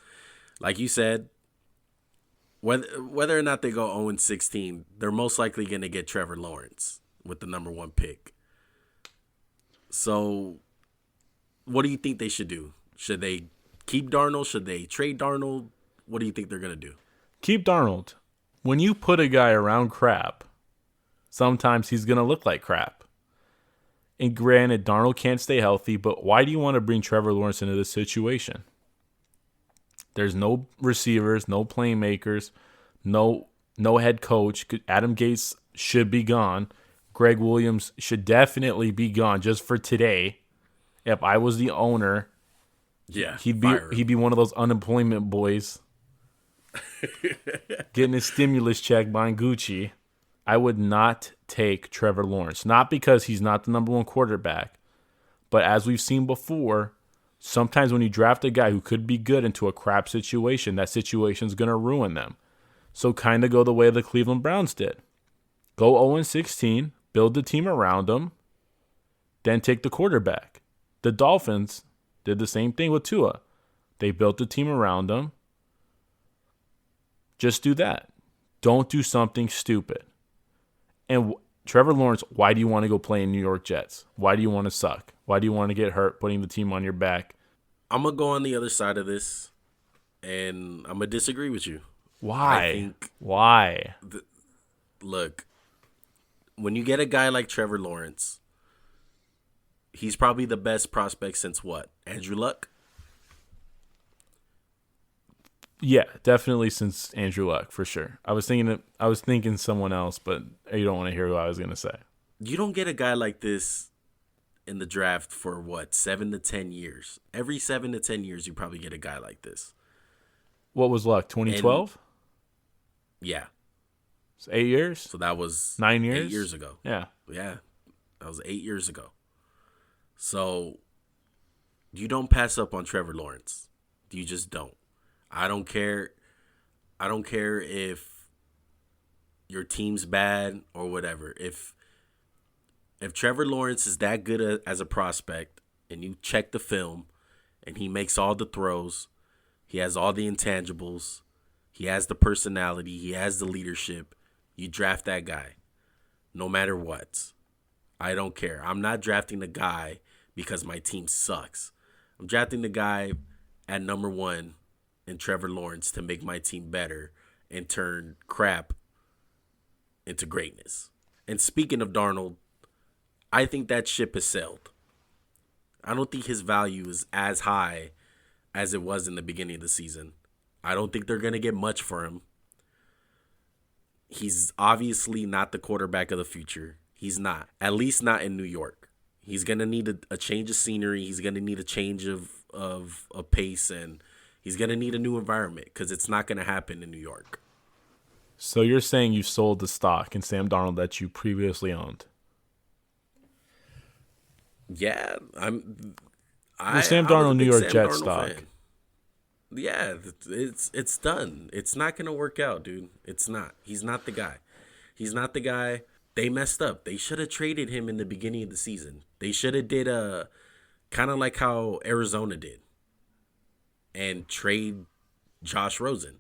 like you said, whether or not they go 0-16, they're most likely going to get Trevor Lawrence with the number 1 pick. So, what do you think they should do? Should they keep Darnold? Should they trade Darnold? What do you think they're going to do? Keep Darnold. When you put a guy around crap, sometimes he's going to look like crap. And granted, Darnold can't stay healthy, but why do you want to bring Trevor Lawrence into this situation? There's no receivers, no playmakers, no head coach. Adam Gase should be gone. Greg Williams should definitely be gone just for today. If I was the owner, he'd be one of those unemployment boys getting his stimulus check buying Gucci. I would not take Trevor Lawrence. Not because he's not the number 1 quarterback, but as we've seen before, sometimes when you draft a guy who could be good into a crap situation, that situation's going to ruin them. So kind of go the way the Cleveland Browns did. Go 0-16, build the team around him, then take the quarterback. The Dolphins did the same thing with Tua. They built the team around him. Just do that. Don't do something stupid. And Trevor Lawrence, why do you want to go play in New York Jets? Why do you want to suck? Why do you want to get hurt putting the team on your back? I'm going to go on the other side of this, and I'm going to disagree with you. Why? Why? Look, when you get a guy like Trevor Lawrence, he's probably the best prospect since what? Andrew Luck? Yeah, definitely since Andrew Luck for sure. I was thinking someone else, but you don't want to hear who I was gonna say. You don't get a guy like this in the draft for what, 7 to 10 years. Every 7 to 10 years, you probably get a guy like this. What was Luck? And 2012? yeah, It's 8 years? so that was 8 years 9 years? ago. Yeah. Yeah, that was 8 years ago. So you don't pass up on Trevor Lawrence. You just don't. I don't care. I don't care if your team's bad or whatever. If Trevor Lawrence is that good as a prospect and you check the film and he makes all the throws, he has all the intangibles, he has the personality, he has the leadership, you draft that guy no matter what. I don't care. I'm not drafting the guy because my team sucks. I'm drafting the guy at number one in Trevor Lawrence to make my team better and turn crap into greatness. And speaking of Darnold, I think that ship has sailed. I don't think his value is as high as it was in the beginning of the season. I don't think they're going to get much for him. He's obviously not the quarterback of the future. He's not. At least not in New York. He's going to need a change of scenery. He's going to need a change of pace, and he's going to need a new environment because it's not going to happen in New York. So you're saying you sold the stock in Sam Darnold that you previously owned? Yeah, Sam I was a Darnold, New big York Sam Jets Darnold stock. fan. Yeah, it's done. It's not gonna work out, dude. It's not. He's not the guy. He's not the guy. They messed up. They should have traded him in the beginning of the season. They should have did a kind of like how Arizona did and trade Josh Rosen.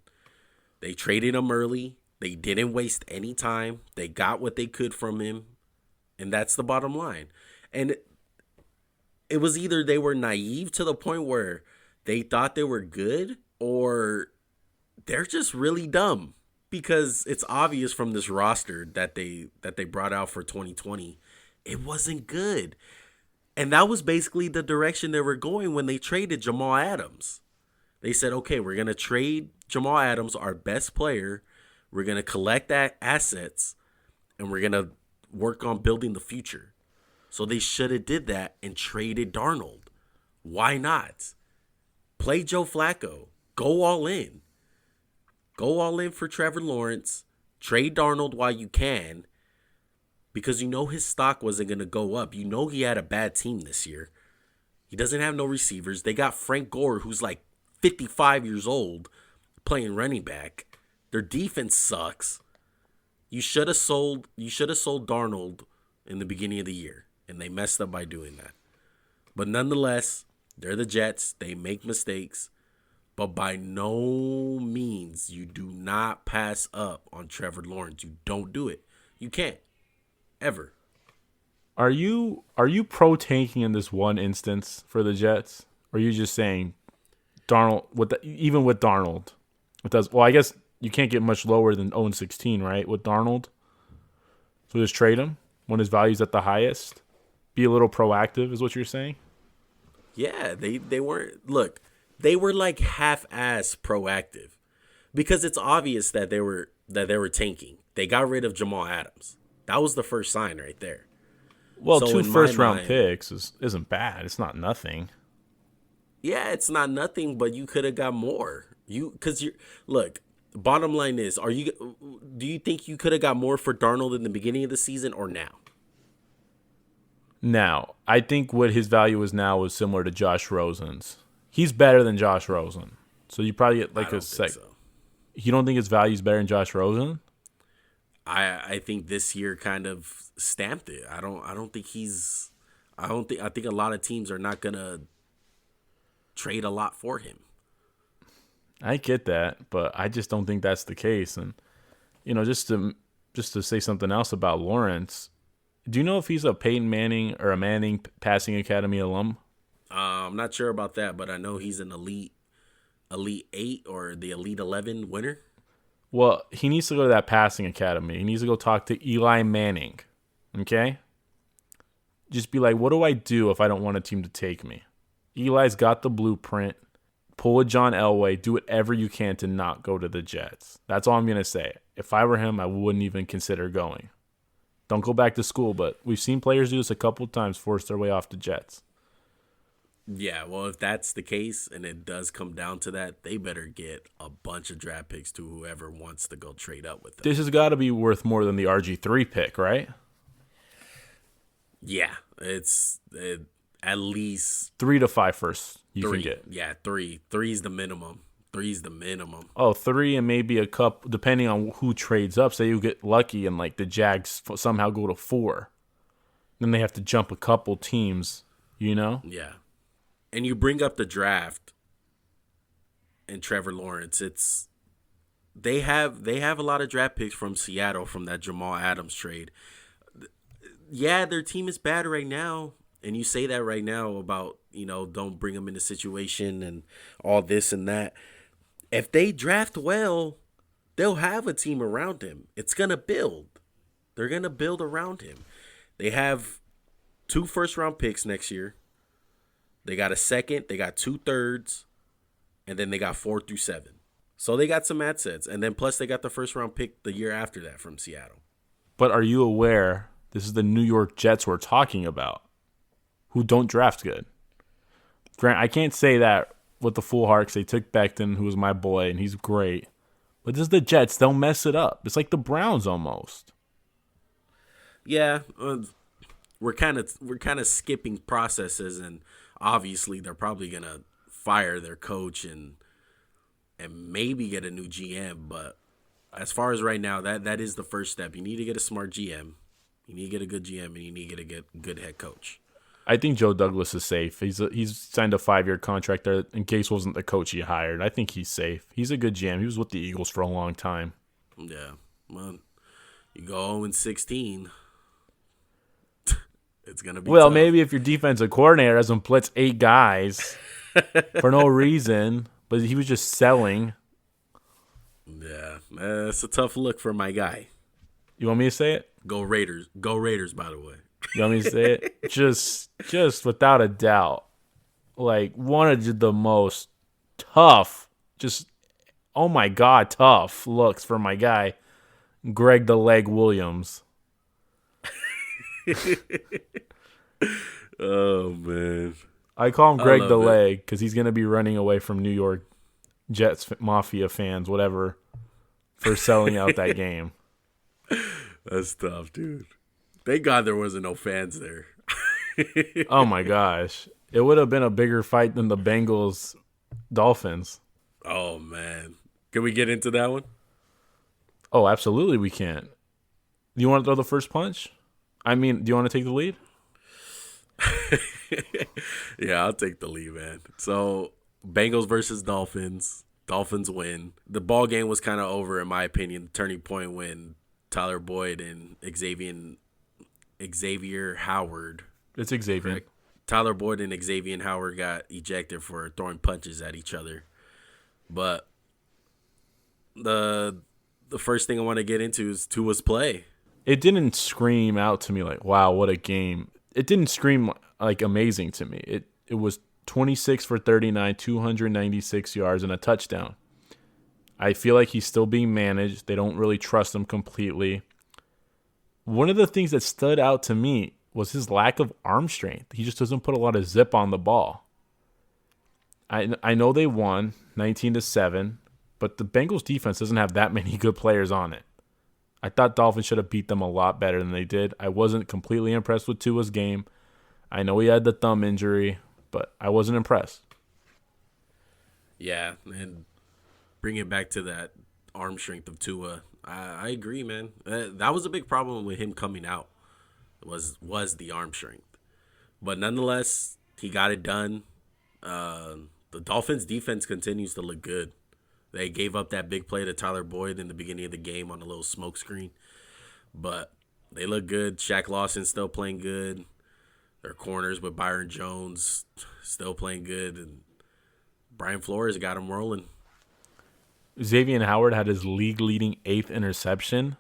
They traded him early. They didn't waste any time. They got what they could from him, and that's the bottom line. And it was either they were naive to the point where they thought they were good, or they're just really dumb, because it's obvious from this roster that they brought out for 2020, it wasn't good. And that was basically the direction they were going when they traded Jamal Adams. They said, okay, we're going to trade Jamal Adams, our best player. We're going to collect that assets, and we're going to work on building the future. So they should have did that and traded Darnold. Why not? Play Joe Flacco. Go all in. Go all in for Trevor Lawrence. Trade Darnold while you can, because you know his stock wasn't going to go up. You know he had a bad team this year. He doesn't have no receivers. They got Frank Gore, who's like 55 years old, playing running back. Their defense sucks. You should have sold Darnold in the beginning of the year, and they messed up by doing that. But nonetheless, they're the Jets. They make mistakes. But by no means, you do not pass up on Trevor Lawrence. You don't do it. You can't. Ever. Are you pro tanking in this one instance for the Jets? Or are you just saying Darnold even with Darnold? It does well, I guess you can't get much lower than 0-16, right? With Darnold. So just trade him when his value's at the highest. Be a little proactive is what you're saying? Yeah, they weren't. Look, they were like half-ass proactive, because it's obvious that they were tanking. They got rid of Jamal Adams. That was the first sign right there. Well, So 2 in my first-round mind- picks isn't bad. It's not nothing. Yeah, it's not nothing, but you could have got more. Look. Bottom line is, do you think you could have got more for Darnold in the beginning of the season or now? Now, I think what his value is now is similar to Josh Rosen's. He's better than Josh Rosen. So you probably get like I don't think so. You don't think his value is better than Josh Rosen? I think this year kind of stamped it. I think a lot of teams are not gonna trade a lot for him. I get that, but I just don't think that's the case. And just to say something else about Lawrence, do you know if he's a Peyton Manning or a Manning Passing Academy alum? I'm not sure about that, but I know he's an elite 8 or the Elite 11 winner. Well, he needs to go to that passing academy. He needs to go talk to Eli Manning. Okay? Just be like, what do I do if I don't want a team to take me? Eli's got the blueprint. pull a John Elway, do whatever you can to not go to the Jets. That's all I'm going to say. If I were him, I wouldn't even consider going. Don't go back to school, but we've seen players do this a couple of times, force their way off the Jets. Yeah, well, if that's the case and it does come down to that, they better get a bunch of draft picks to whoever wants to go trade up with them. This has got to be worth more than the RG3 pick, right? Yeah, it's at least 3 to 5 first you can get. Yeah, 3. 3's the minimum. 3's the minimum. Oh, 3 and maybe a couple, depending on who trades up. Say you get lucky and like the Jags somehow go to 4. Then they have to jump a couple teams, you know? Yeah. And you bring up the draft and Trevor Lawrence. They have a lot of draft picks from Seattle from that Jamal Adams trade. Yeah, their team is bad right now. And you say that right now about, don't bring them in a situation and all this and that. If they draft well, they'll have a team around him. It's going to build. They're going to build around him. They have 2 first-round picks next year. They got a second. They got 2 thirds. And then they got 4 through 7. So they got some assets. And then plus they got the first-round pick the year after that from Seattle. But are you aware this is the New York Jets we're talking about, who don't draft good? Grant, I can't say that with the full heart because they took Becton, who was my boy, and he's great. But this is the Jets. They'll mess it up. It's like the Browns almost. Yeah, we're kind of skipping processes, and obviously they're probably gonna fire their coach and maybe get a new GM. But as far as right now, that is the first step. You need to get a smart GM. You need to get a good GM, and you need to get a good head coach. I think Joe Douglas is safe. He's signed a 5-year contract there in case wasn't the coach he hired. I think he's safe. He's a good GM. He was with the Eagles for a long time. Yeah. Well, you go 0-16. It's going to be tough. Maybe if your defensive coordinator doesn't blitz 8 guys for no reason, but he was just selling. Yeah. It's a tough look for my guy. You want me to say it? Go Raiders. Go Raiders, by the way. You want me to say it? Just without a doubt, like one of the most tough, oh my God, tough looks for my guy, Greg the Leg Williams. Oh, man. I call him Greg the Leg because he's going to be running away from New York Jets Mafia fans, whatever, for selling out that game. That's tough, dude. Thank God there wasn't no fans there. Oh, my gosh. It would have been a bigger fight than the Bengals Dolphins. Oh, man. Can we get into that one? Oh, absolutely we can. Do you want to throw the first punch? I mean, do you want to take the lead? Yeah, I'll take the lead, man. So, Bengals versus Dolphins. Dolphins win. The ball game was kind of over, in my opinion. The turning point when Tyler Boyd and Xavier Howard. It's Xavier. Correct? Tyler Boyd and Xavier Howard got ejected for throwing punches at each other. But the first thing I want to get into is Tua's play. It didn't scream out to me like, wow, what a game. It didn't scream like amazing to me. It was 26 for 39, 296 yards, and a touchdown. I feel like he's still being managed. They don't really trust him completely. One of the things that stood out to me was his lack of arm strength. He just doesn't put a lot of zip on the ball. I know they won 19-7, but the Bengals defense doesn't have that many good players on it. I thought Dolphins should have beat them a lot better than they did. I wasn't completely impressed with Tua's game. I know he had the thumb injury, but I wasn't impressed. Yeah, and bring it back to that arm strength of Tua. I agree, man. That was a big problem with him coming out. Was the arm strength, but nonetheless, he got it done. The Dolphins' defense continues to look good. They gave up that big play to Tyler Boyd in the beginning of the game on a little smoke screen, but they look good. Shaq Lawson's still playing good. Their corners with Byron Jones still playing good, and Brian Flores got him rolling. Xavier Howard had his league-leading 8th interception.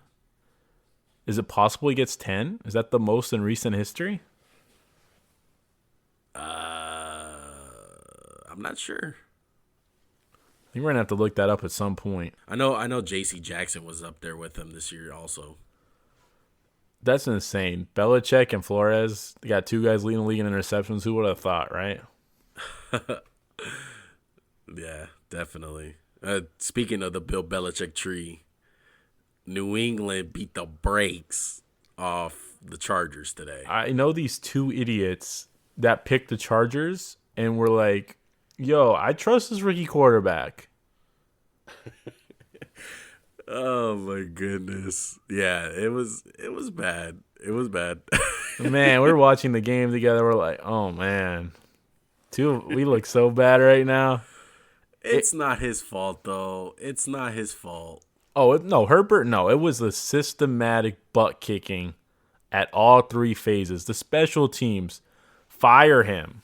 Is it possible he gets 10? Is that the most in recent history? I'm not sure. think we're gonna have to look that up at some point. I know J.C. Jackson was up there with him this year also. That's insane. Belichick and Flores, they got two guys leading the league in interceptions. Who would have thought, right? Yeah, definitely. Speaking of the Bill Belichick tree, New England beat the brakes off the Chargers today. I know these two idiots that picked the Chargers and were like, yo, I trust this rookie quarterback. Oh my goodness. Yeah, it was bad. It was bad. Man, we're watching the game together. We're like, oh man. We look so bad right now. It's not his fault though. It's not his fault. Oh, no, Herbert, no. It was the systematic butt kicking at all three phases. The special teams, fire him.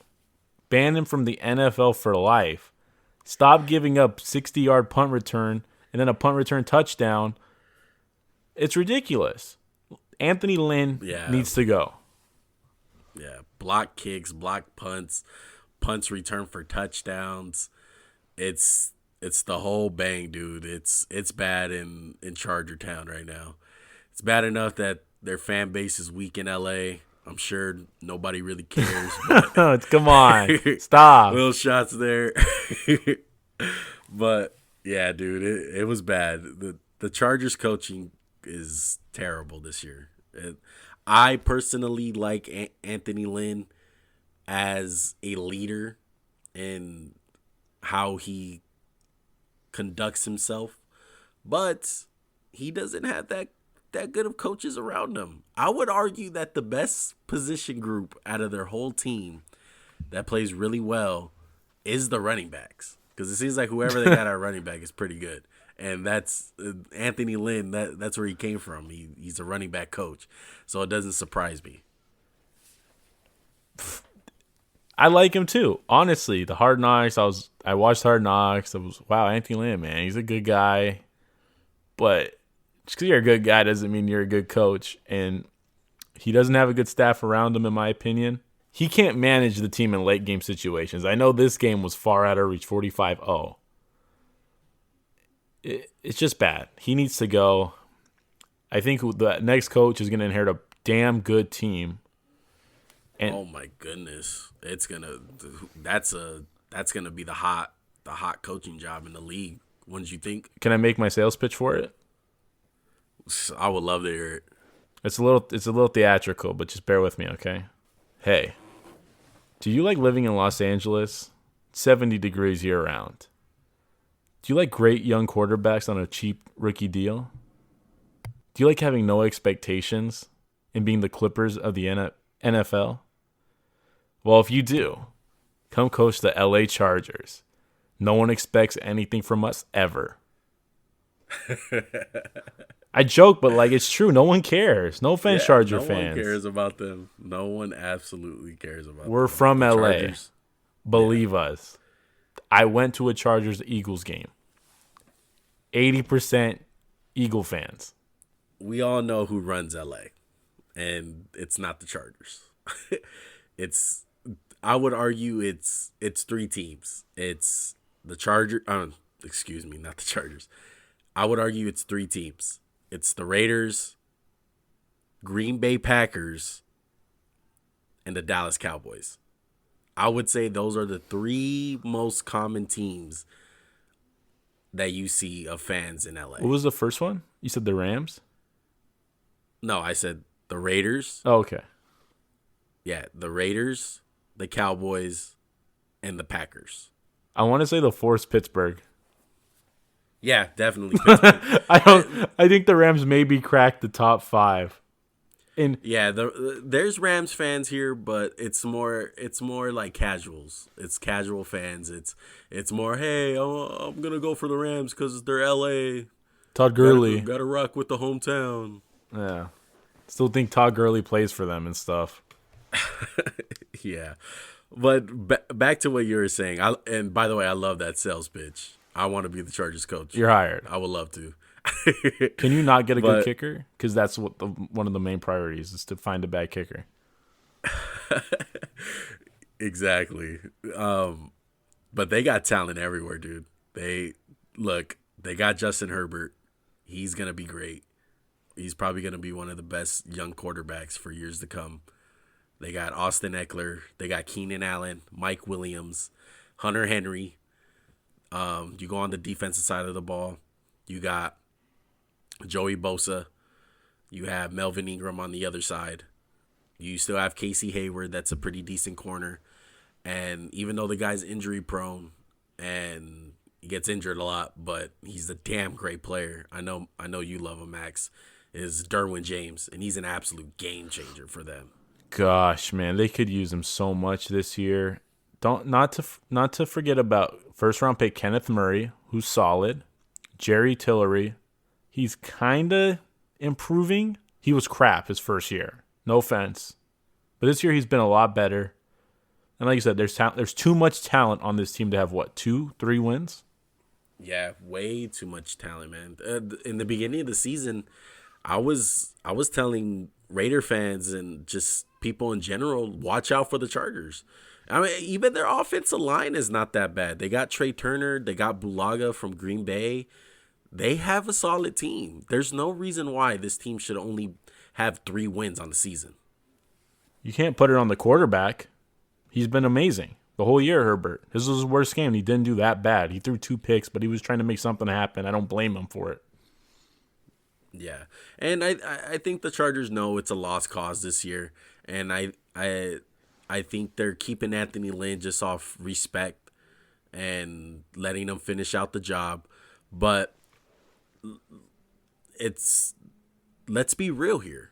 Ban him from the NFL for life. Stop giving up 60-yard punt return and then a punt return touchdown. It's ridiculous. Anthony Lynn needs to go. Yeah, block kicks, block punts, punts return for touchdowns. It's the whole bang, dude. It's bad in Charger Town right now. It's bad enough that their fan base is weak in LA. I'm sure nobody really cares. But Come on. Stop. little shots there. But yeah, dude, it was bad. The Chargers coaching is terrible this year. I personally like Anthony Lynn as a leader in how he conducts himself, but he doesn't have that good of coaches around him. I would argue that the best position group out of their whole team that plays really well is the running backs, because it seems like whoever they got at running back is pretty good, and that's Anthony Lynn. That's where he came from. He's a running back coach, so it doesn't surprise me. I like him too. Honestly, the Hard Knocks, I watched Hard Knocks. Wow, Anthony Lynn, man, he's a good guy. But just because you're a good guy doesn't mean you're a good coach. And he doesn't have a good staff around him, in my opinion. He can't manage the team in late game situations. I know this game was far out of reach, 45-0. It's just bad. He needs to go. I think the next coach is going to inherit a damn good team. And oh my goodness, that's gonna be the hot coaching job in the league. Wouldn't you think? Can I make my sales pitch for it? I would love to hear it. It's a little theatrical, but just bear with me, okay? Hey, do you like living in Los Angeles? 70 degrees year round. Do you like great young quarterbacks on a cheap rookie deal? Do you like having no expectations and being the Clippers of the NFL? Well, if you do, come coach the LA Chargers. No one expects anything from us ever. I joke, but it's true. No one cares. No offense, Charger fans. No one cares about them. No one absolutely cares about them. We're from LA. Chargers. Believe us. I went to a Chargers-Eagles game. 80% Eagle fans. We all know who runs LA, and it's not the Chargers. I would argue it's three teams. It's the Chargers. Excuse me, not the Chargers. I would argue it's three teams. It's the Raiders, Green Bay Packers, and the Dallas Cowboys. I would say those are the three most common teams that you see of fans in LA. What was the first one? You said the Rams? No, I said the Raiders. Oh, okay. Yeah, the Raiders, the Cowboys, and the Packers. I want to say the fourth Pittsburgh. Yeah, definitely Pittsburgh. I think the Rams maybe cracked the top five. Yeah, there's Rams fans here, but it's more like casuals. It's casual fans. It's more, hey, I'm gonna go for the Rams because they're LA. Todd Gurley gotta rock with the hometown. Yeah, still think Todd Gurley plays for them and stuff. Yeah, but back to what you were saying. And by the way, I love that sales pitch. I want to be the Chargers coach. You're hired. I would love to. Can you not get a good kicker? Because that's what one of the main priorities is, to find a bad kicker. Exactly. But they got talent everywhere, dude. They look. They got Justin Herbert. He's gonna be great. He's probably gonna be one of the best young quarterbacks for years to come. They got Austin Eckler. They got Keenan Allen, Mike Williams, Hunter Henry. You go on the defensive side of the ball. You got Joey Bosa. You have Melvin Ingram on the other side. You still have Casey Hayward. That's a pretty decent corner. And even though the guy's injury prone and he gets injured a lot, but he's a damn great player. I know you love him, Max. Is Derwin James, and he's an absolute game changer for them. Gosh, man, they could use him so much this year. Not to forget about first round pick Kenneth Murray, who's solid. Jerry Tillery, he's kind of improving. He was crap his first year. No offense, but this year he's been a lot better. And like you said, there's too much talent on this team to have 2-3 wins. Yeah, way too much talent, man. In the beginning of the season, I was telling Raider fans and just people in general, watch out for the Chargers. I mean, even their offensive line is not that bad. They got Trey Turner. They got Bulaga from Green Bay. They have a solid team. There's no reason why this team should only have 3 wins on the season. You can't put it on the quarterback. He's been amazing the whole year, Herbert. This was his worst game. He didn't do that bad. He threw 2 picks, but he was trying to make something happen. I don't blame him for it. Yeah, and I think the Chargers know it's a lost cause this year, and I think they're keeping Anthony Lynn just off respect and letting him finish out the job. But let's be real here.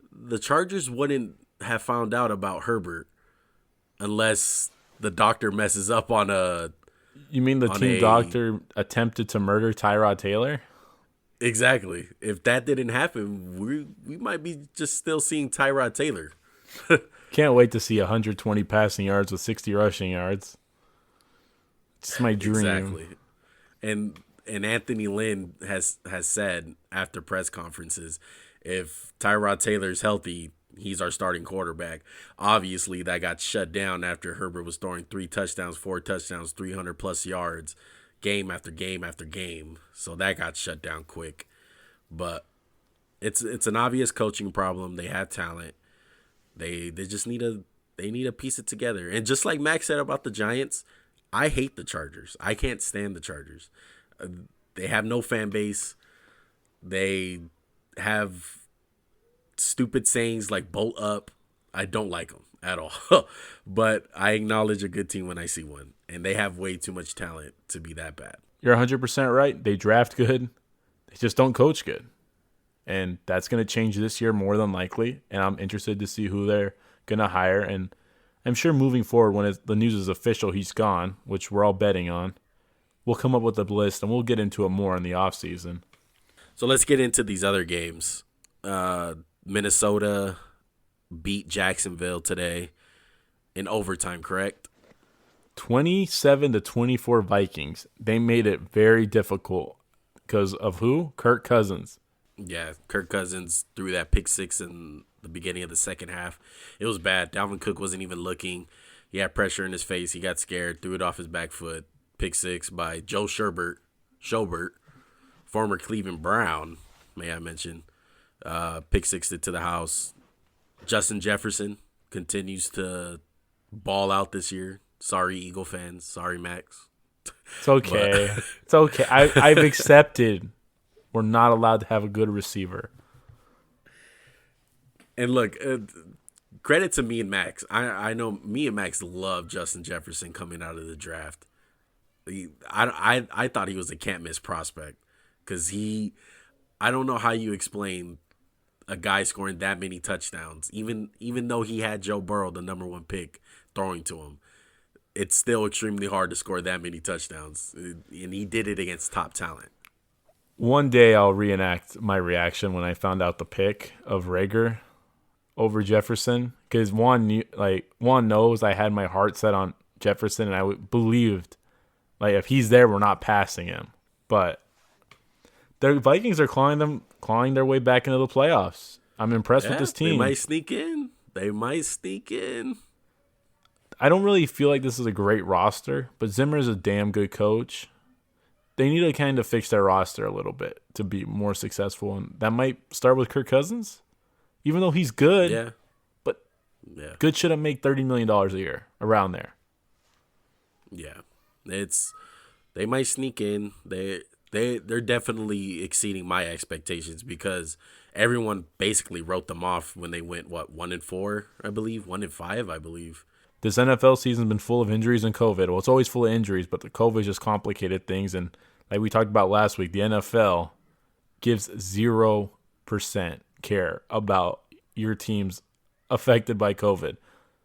The Chargers wouldn't have found out about Herbert unless the doctor messes up on a. You mean the team doctor attempted to murder Tyrod Taylor? Exactly. If that didn't happen, we might be just still seeing Tyrod Taylor. Can't wait to see 120 passing yards with 60 rushing yards. It's my dream. Exactly. And Anthony Lynn has said after press conferences, if Tyrod Taylor's healthy, he's our starting quarterback. Obviously, that got shut down after Herbert was throwing 3 touchdowns, 4 touchdowns, 300-plus yards, game after game after game. So that got shut down quick. But it's an obvious coaching problem. They have talent. They just need to piece it together. And just like Max said about the Giants, I hate the Chargers. I can't stand the Chargers. They have no fan base. They have stupid sayings like bolt up. I don't like them at all. But I acknowledge a good team when I see one. And they have way too much talent to be that bad. You're 100% right. They draft good. They just don't coach good. And that's going to change this year more than likely. And I'm interested to see who they're going to hire. And I'm sure moving forward, when the news is official, he's gone, which we're all betting on, we'll come up with a list and we'll get into it more in the offseason. So let's get into these other games. Minnesota beat Jacksonville today in overtime, correct? 27-24 Vikings. They made it very difficult because of who? Kirk Cousins. Yeah, Kirk Cousins threw that pick 6 in the beginning of the second half. It was bad. Dalvin Cook wasn't even looking. He had pressure in his face. He got scared, threw it off his back foot. Pick 6 by Joe Schobert, former Cleveland Brown, may I mention. Pick 6 it to the house. Justin Jefferson continues to ball out this year. Sorry, Eagle fans. Sorry, Max. It's okay. It's okay. I've accepted we're not allowed to have a good receiver. And look, credit to me and Max. I know me and Max love Justin Jefferson coming out of the draft. I thought he was a can't-miss prospect because I don't know how you explain a guy scoring that many touchdowns, even though he had Joe Burrow, the number 1 pick, throwing to him. It's still extremely hard to score that many touchdowns, and he did it against top talent. One day I'll reenact my reaction when I found out the pick of Rager over Jefferson, because Juan knows I had my heart set on Jefferson, and I believed if he's there, we're not passing him. But the Vikings are clawing their way back into the playoffs. I'm impressed with this team. They might sneak in. I don't really feel like this is a great roster, but Zimmer is a damn good coach. they need to kind of fix their roster a little bit to be more successful, and that might start with Kirk Cousins, even though he's good. Yeah, But yeah, good shouldn't make $30 million a year, around there. yeah. They might sneak in. They're definitely exceeding my expectations because everyone basically wrote them off when they went 1-4, I believe, 1-5, I believe. This NFL season's been full of injuries and COVID. Well, it's always full of injuries, but the COVID just complicated things. And like we talked about last week, the NFL gives 0% care about your teams affected by COVID,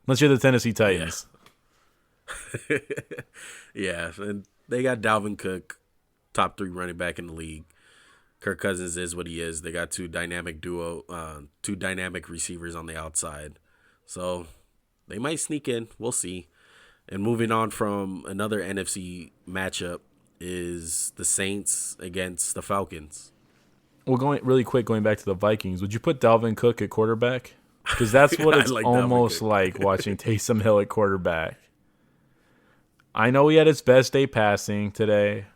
unless you're the Tennessee Titans. Yeah, yeah, and they got Dalvin Cook, top 3 running back in the league. Kirk Cousins is what he is. They got two dynamic receivers on the outside. So they might sneak in. We'll see. And moving on from another NFC matchup is the Saints against the Falcons. Well, going back to the Vikings, would you put Dalvin Cook at quarterback? Because that's what it's like almost like watching Taysom Hill at quarterback. I know he had his best day passing today,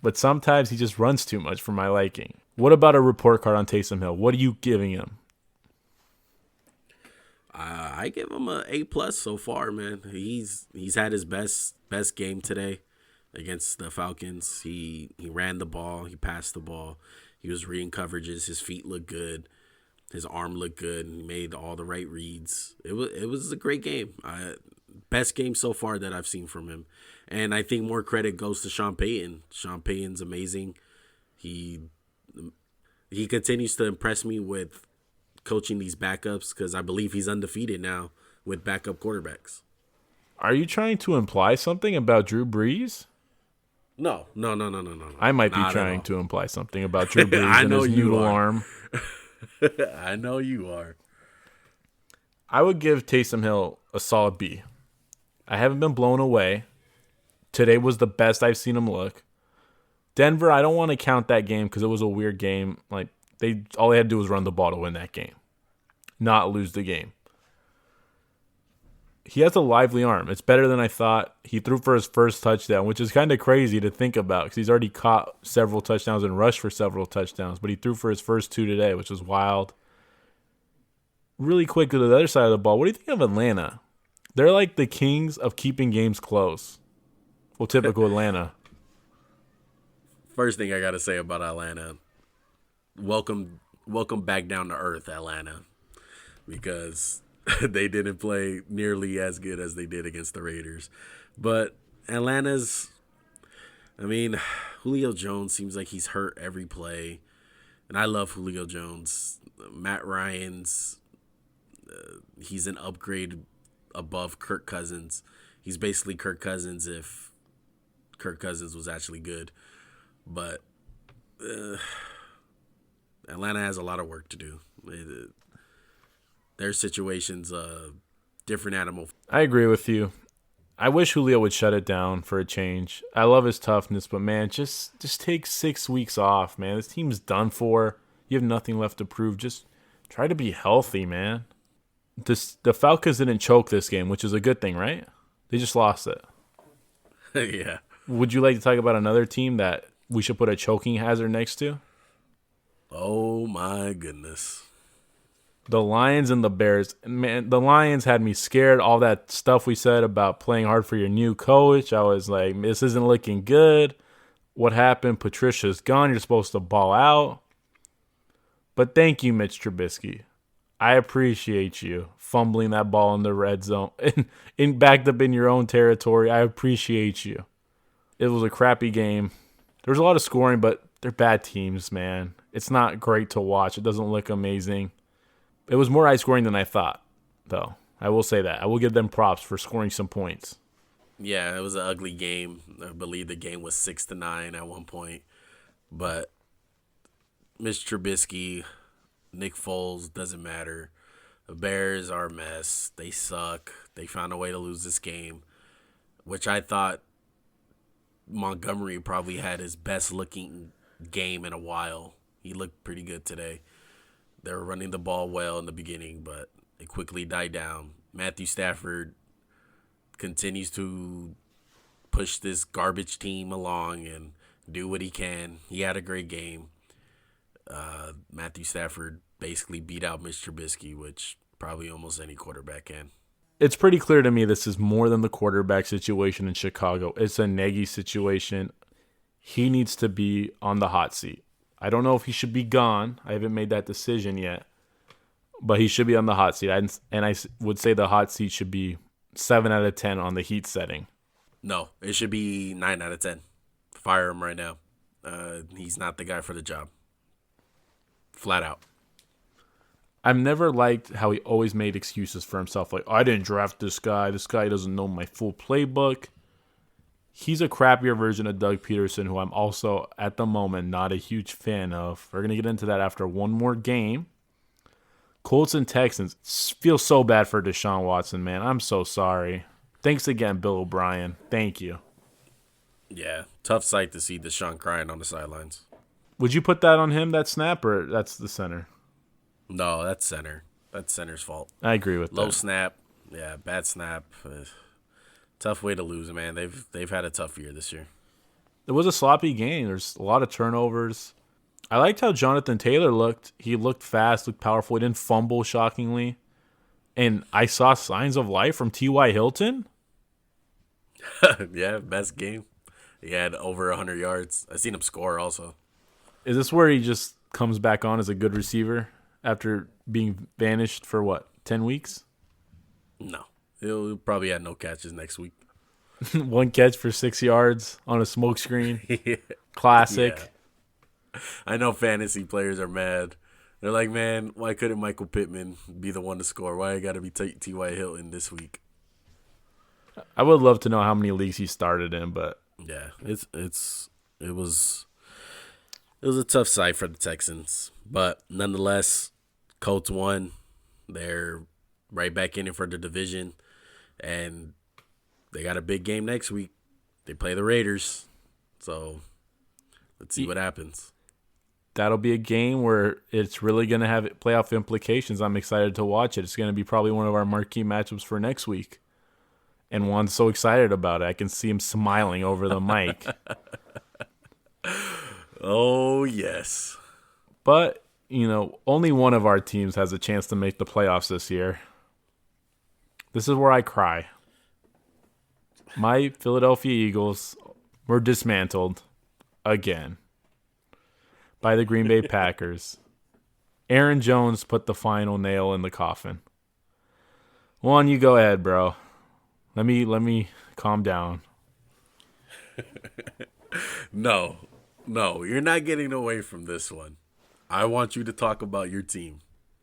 but sometimes he just runs too much for my liking. What about a report card on Taysom Hill? What are you giving him? I give him a A+ so far, man. He's had his best game today against the Falcons. He ran the ball, he passed the ball, he was reading coverages. His feet looked good, his arm looked good, and he made all the right reads. It was a great game. Best game so far that I've seen from him, and I think more credit goes to Sean Payton. Sean Payton's amazing. He continues to impress me with coaching these backups because I believe he's undefeated now with backup quarterbacks. Are you trying to imply something about Drew Brees? No. I might be trying to imply something about Drew Brees and his noodle arm. I know you are. I would give Taysom Hill a solid B. I haven't been blown away. Today was the best I've seen him look. Denver, I don't want to count that game because it was a weird game. Like all they had to do was run the ball to win that game, not lose the game. He has a lively arm. It's better than I thought. He threw for his first touchdown, which is kind of crazy to think about because he's already caught several touchdowns and rushed for several touchdowns, but he threw for his first 2 today, which was wild. Really quick to the other side of the ball, what do you think of Atlanta? They're like the kings of keeping games close. Well, typical Atlanta. First thing I got to say about Atlanta, welcome back down to earth, Atlanta, because they didn't play nearly as good as they did against the Raiders. But Julio Jones seems like he's hurt every play, and I love Julio Jones. Matt Ryan's, he's an upgrade above Kirk Cousins. He's basically Kirk Cousins if Kirk Cousins was actually good. But Atlanta has a lot of work to do. Their situation's a different animal. I agree with you. I wish Julio would shut it down for a change. I love his toughness, but man, just take 6 weeks off, man. This team's done for. You have nothing left to prove. Just try to be healthy, man. The Falcons didn't choke this game, which is a good thing, right? They just lost it. Yeah. Would you like to talk about another team that we should put a choking hazard next to? Oh, my goodness. The Lions and the Bears. Man, the Lions had me scared. All that stuff we said about playing hard for your new coach. I was like, this isn't looking good. What happened? Patricia's gone. You're supposed to ball out. But thank you, Mitch Trubisky. I appreciate you fumbling that ball in the red zone and backed up in your own territory. I appreciate you. It was a crappy game. There was a lot of scoring, but they're bad teams, man. It's not great to watch. It doesn't look amazing. It was more high scoring than I thought, though. I will say that. I will give them props for scoring some points. Yeah, it was an ugly game. I believe the game was 6-9 at one point. But Mitch Trubisky, Nick Foles, doesn't matter. The Bears are a mess. They suck. They found a way to lose this game, which I thought Montgomery probably had his best looking game in a while. He looked pretty good today. They were running the ball well in the beginning, but it quickly died down. Matthew Stafford continues to push this garbage team along and do what he can. He had a great game. Matthew Stafford basically beat out Mitch Trubisky, which probably almost any quarterback can. It's pretty clear to me this is more than the quarterback situation in Chicago. It's a Nagy situation. He needs to be on the hot seat. I don't know if he should be gone. I haven't made that decision yet. But he should be on the hot seat. And I would say the hot seat should be 7 out of 10 on the Heat setting. No, it should be 9 out of 10. Fire him right now. He's not the guy for the job. Flat out. I've never liked how he always made excuses for himself. Like, I didn't draft this guy. This guy doesn't know my full playbook. He's a crappier version of Doug Peterson, who I'm also, at the moment, not a huge fan of. We're going to get into that after one more game. Colts and Texans. Feel so bad for Deshaun Watson, man. I'm so sorry. Thanks again, Bill O'Brien. Thank you. Yeah, tough sight to see Deshaun crying on the sidelines. Would you put that on him, that snap, or that's the center? No, that's center. That's center's fault. I agree with that. Low snap. Yeah, bad snap. Tough way to lose, man. They've had a tough year this year. It was a sloppy game. There's a lot of turnovers. I liked how Jonathan Taylor looked. He looked fast, looked powerful. He didn't fumble, shockingly. And I saw signs of life from T.Y. Hilton. Yeah, best game. He had over 100 yards. I seen him score also. Is this where he just comes back on as a good receiver after being vanished for, 10 weeks? No. He'll probably have no catches next week. One catch for 6 yards on a smoke screen. Yeah. Classic. Yeah. I know fantasy players are mad. They're like, man, why couldn't Michael Pittman be the one to score? Why it got to be T.Y. Hilton this week? I would love to know how many leagues he started in, but yeah, it was a tough sight for the Texans, but nonetheless, Colts won. They're right back in it for the division, and they got a big game next week. They play the Raiders, so let's see what happens. That'll be a game where it's really going to have playoff implications. I'm excited to watch it. It's going to be probably one of our marquee matchups for next week. And Juan's so excited about it. I can see him smiling over the mic. Oh, yes. But, only one of our teams has a chance to make the playoffs this year. This is where I cry. My Philadelphia Eagles were dismantled again by the Green Bay Packers. Aaron Jones put the final nail in the coffin. Juan, you go ahead, bro. Let me calm down. No, you're not getting away from this one. I want you to talk about your team.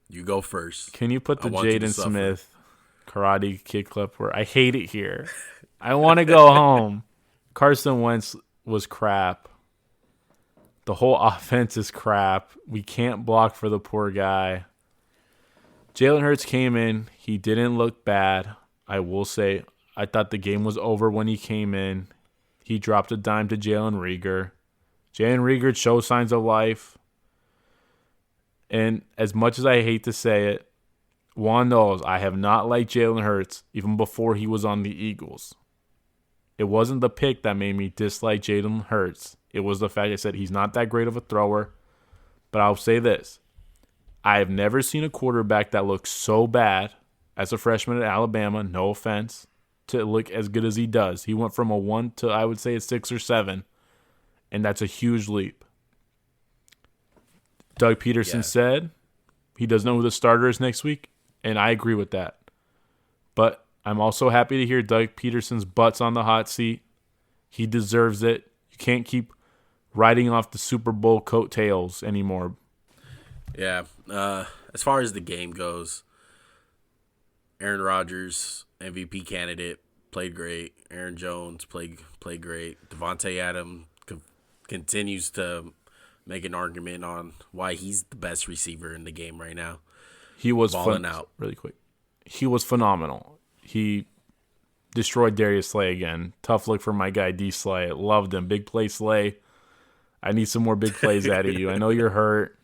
You go first. Can you put the Jaden Smith karate kid clip where I hate it here? I want to go home. Carson Wentz was crap. The whole offense is crap. We can't block for the poor guy. Jalen Hurts came in. He didn't look bad. I will say, I thought the game was over when he came in. He dropped a dime to Jalen Reagor. Jalen Reagor showed signs of life. And as much as I hate to say it, Juan knows I have not liked Jalen Hurts even before he was on the Eagles. It wasn't the pick that made me dislike Jalen Hurts. It was the fact I said he's not that great of a thrower. But I'll say this. I have never seen a quarterback that looks so bad as a freshman at Alabama, no offense, to look as good as he does. He went from a 1 to, I would say, a 6 or 7, and that's a huge leap. Doug Peterson said he doesn't know who the starter is next week, and I agree with that. But I'm also happy to hear Doug Peterson's butt's on the hot seat. He deserves it. You can't keep riding off the Super Bowl coattails anymore. Yeah. As far as the game goes, Aaron Rodgers, MVP candidate, played great. Aaron Jones played great. Devontae Adams continues to make an argument on why he's the best receiver in the game right now. He was balling out really quick. He was phenomenal. He destroyed Darius Slay again. Tough look for my guy D Slay. Loved him. Big play Slay. I need some more big plays out of you. I know you're hurt.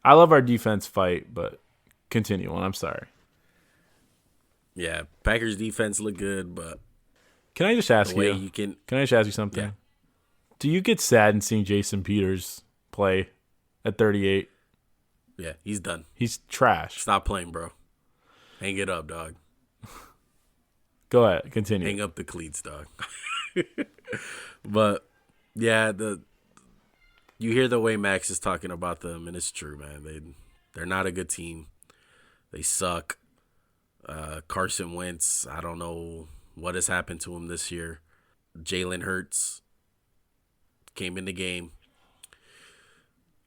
I love our defense fight, but continue on. I'm sorry. Yeah, Packers defense looked good, but Can I just The ask way you? you can, Can I just ask you something? yeah, Do you get sad in seeing Jason Peters play at 38? yeah, he's done. He's trash. Stop playing, bro. Hang it up, dog. Go ahead, continue. Hang up the cleats, dog. But yeah, you hear the way Max is talking about them, and it's true, man. They're not a good team. They suck. Carson Wentz, I don't know what has happened to him this year. Jalen Hurts came in the game.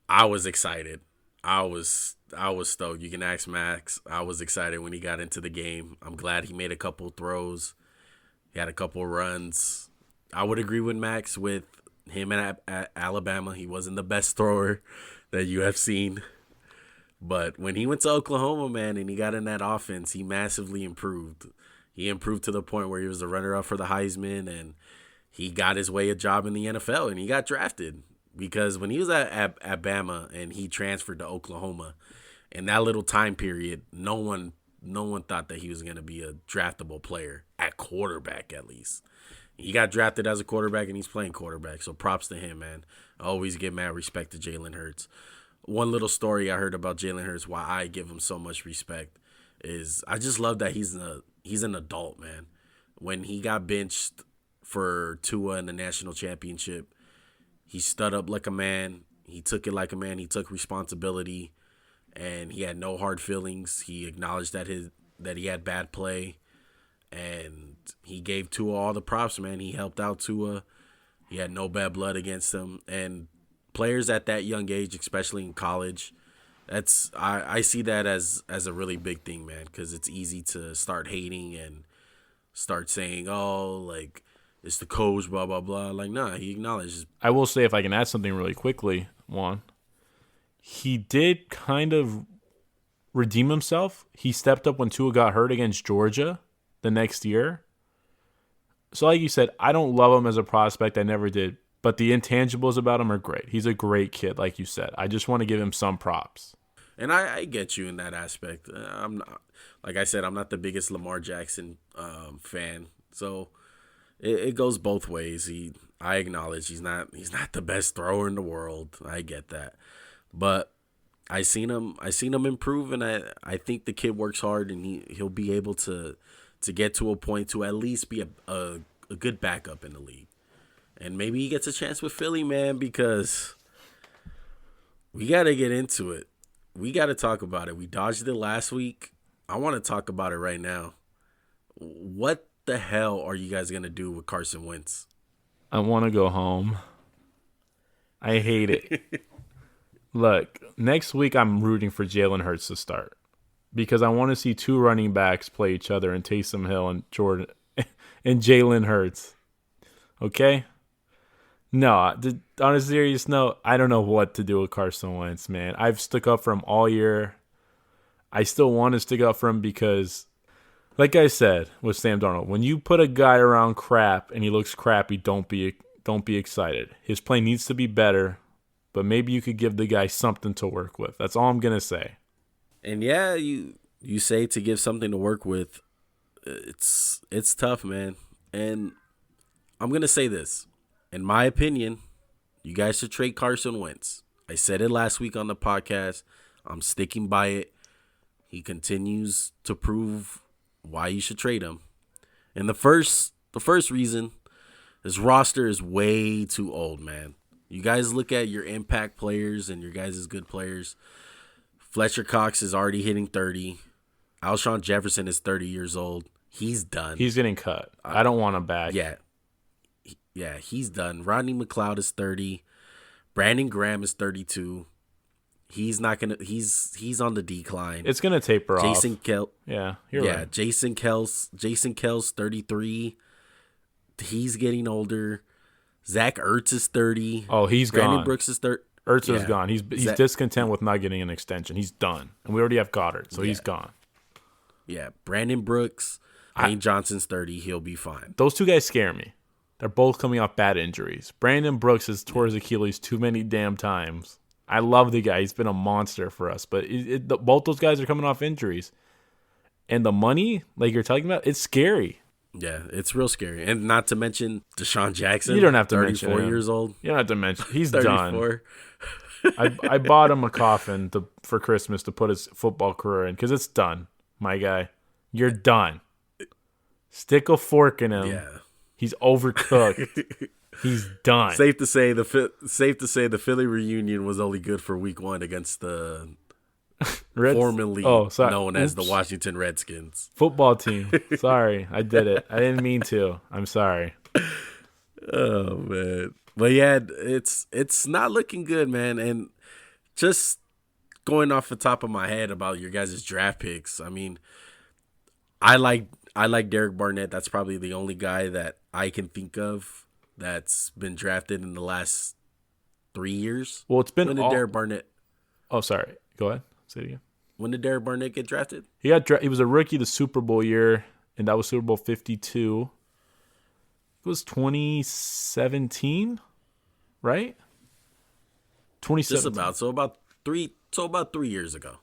I was excited. I was stoked. You can ask Max. I was excited when he got into the game. I'm glad he made a couple throws. He had a couple runs. I would agree with Max with him at Alabama. He wasn't the best thrower that you have seen. But when he went to Oklahoma, man, and he got in that offense, he massively improved. He improved to the point where he was the runner-up for the Heisman, and he got his way a job in the NFL, and he got drafted. Because when he was at Bama and he transferred to Oklahoma, in that little time period, no one thought that he was going to be a draftable player at quarterback, at least. He got drafted as a quarterback, and he's playing quarterback. So props to him, man. I always give mad respect to Jalen Hurts. One little story I heard about Jalen Hurts, why I give him so much respect, is I just love that he's an adult, man. When he got benched for Tua in the national championship, he stood up like a man. He took it like a man. He took responsibility, and he had no hard feelings. He acknowledged that he had bad play, and he gave Tua all the props, man. He helped out Tua. He had no bad blood against him. And players at that young age, especially in college, I see that as a really big thing, man, because it's easy to start hating and start saying, oh, like, it's the coach, blah, blah, blah. Like, nah, he acknowledges. I will say, if I can add something really quickly, Juan, he did kind of redeem himself. He stepped up when Tua got hurt against Georgia the next year. So like you said, I don't love him as a prospect. I never did. But the intangibles about him are great. He's a great kid, like you said. I just want to give him some props. And I get you in that aspect. I'm not, like I said, I'm not the biggest Lamar Jackson fan. So it goes both ways. I acknowledge he's not the best thrower in the world. I get that. But I seen him improve, and I think the kid works hard, and he'll be able to get to a point to at least be a good backup in the league. And maybe he gets a chance with Philly, man, because we got to get into it. We got to talk about it. We dodged it last week. I want to talk about it right now. What the hell are you guys going to do with Carson Wentz? I want to go home. I hate it. Look, next week I'm rooting for Jalen Hurts to start because I want to see two running backs play each other in Taysom Hill and Jordan and Jalen Hurts. Okay? No, on a serious note, I don't know what to do with Carson Wentz, man. I've stuck up for him all year. I still want to stick up for him because, like I said with Sam Darnold, when you put a guy around crap and he looks crappy, don't be excited. His play needs to be better, but maybe you could give the guy something to work with. That's all I'm going to say. And yeah, you say to give something to work with. It's tough, man. And I'm going to say this. In my opinion, you guys should trade Carson Wentz. I said it last week on the podcast. I'm sticking by it. He continues to prove why you should trade him. And the first reason, his roster is way too old, man. You guys look at your impact players and your guys' good players. Fletcher Cox is already hitting 30. Alshon Jefferson is 30 years old. He's done. He's getting cut. I don't want him back. Yeah, he's done. Rodney McLeod is 30. Brandon Graham is 32. He's not gonna. He's on the decline. It's gonna taper off. Yeah, you're right. Jason Kell's 33. He's getting older. Zach Ertz is 30. Oh, he's Brandon gone. Brooks is 30. Ertz is gone. He's discontent with not getting an extension. He's done, and we already have Goddard, so he's gone. Yeah, Brandon Brooks. Lane Johnson's 30. He'll be fine. Those two guys scare me. They're both coming off bad injuries. Brandon Brooks has tore his Achilles too many damn times. I love the guy. He's been a monster for us. But both those guys are coming off injuries. And the money, like you're talking about, it's scary. Yeah, it's real scary. And not to mention Deshaun Jackson, You don't have to mention 34 him. years old. You don't have to mention. He's done. 34. I bought him a coffin for Christmas to put his football career in because it's done, my guy. You're done. Stick a fork in him. Yeah. He's overcooked. He's done. Safe to say the Philly reunion was only good for week 1 against the formerly known as the Washington Redskins football team. Sorry, I did it. I didn't mean to. I'm sorry. Oh man. But yeah, it's not looking good, man. And just going off the top of my head about your guys' draft picks, I mean, I like Derek Barnett. That's probably the only guy that I can think of that's been drafted in the last 3 years. Well, it's been when did Derek Barnett? Oh, sorry. Go ahead. Say it again. When did Derek Barnett get drafted? He was a rookie the Super Bowl year, and that was Super Bowl 52. It was 2017, right? 2017. Just about. So about 3 years ago.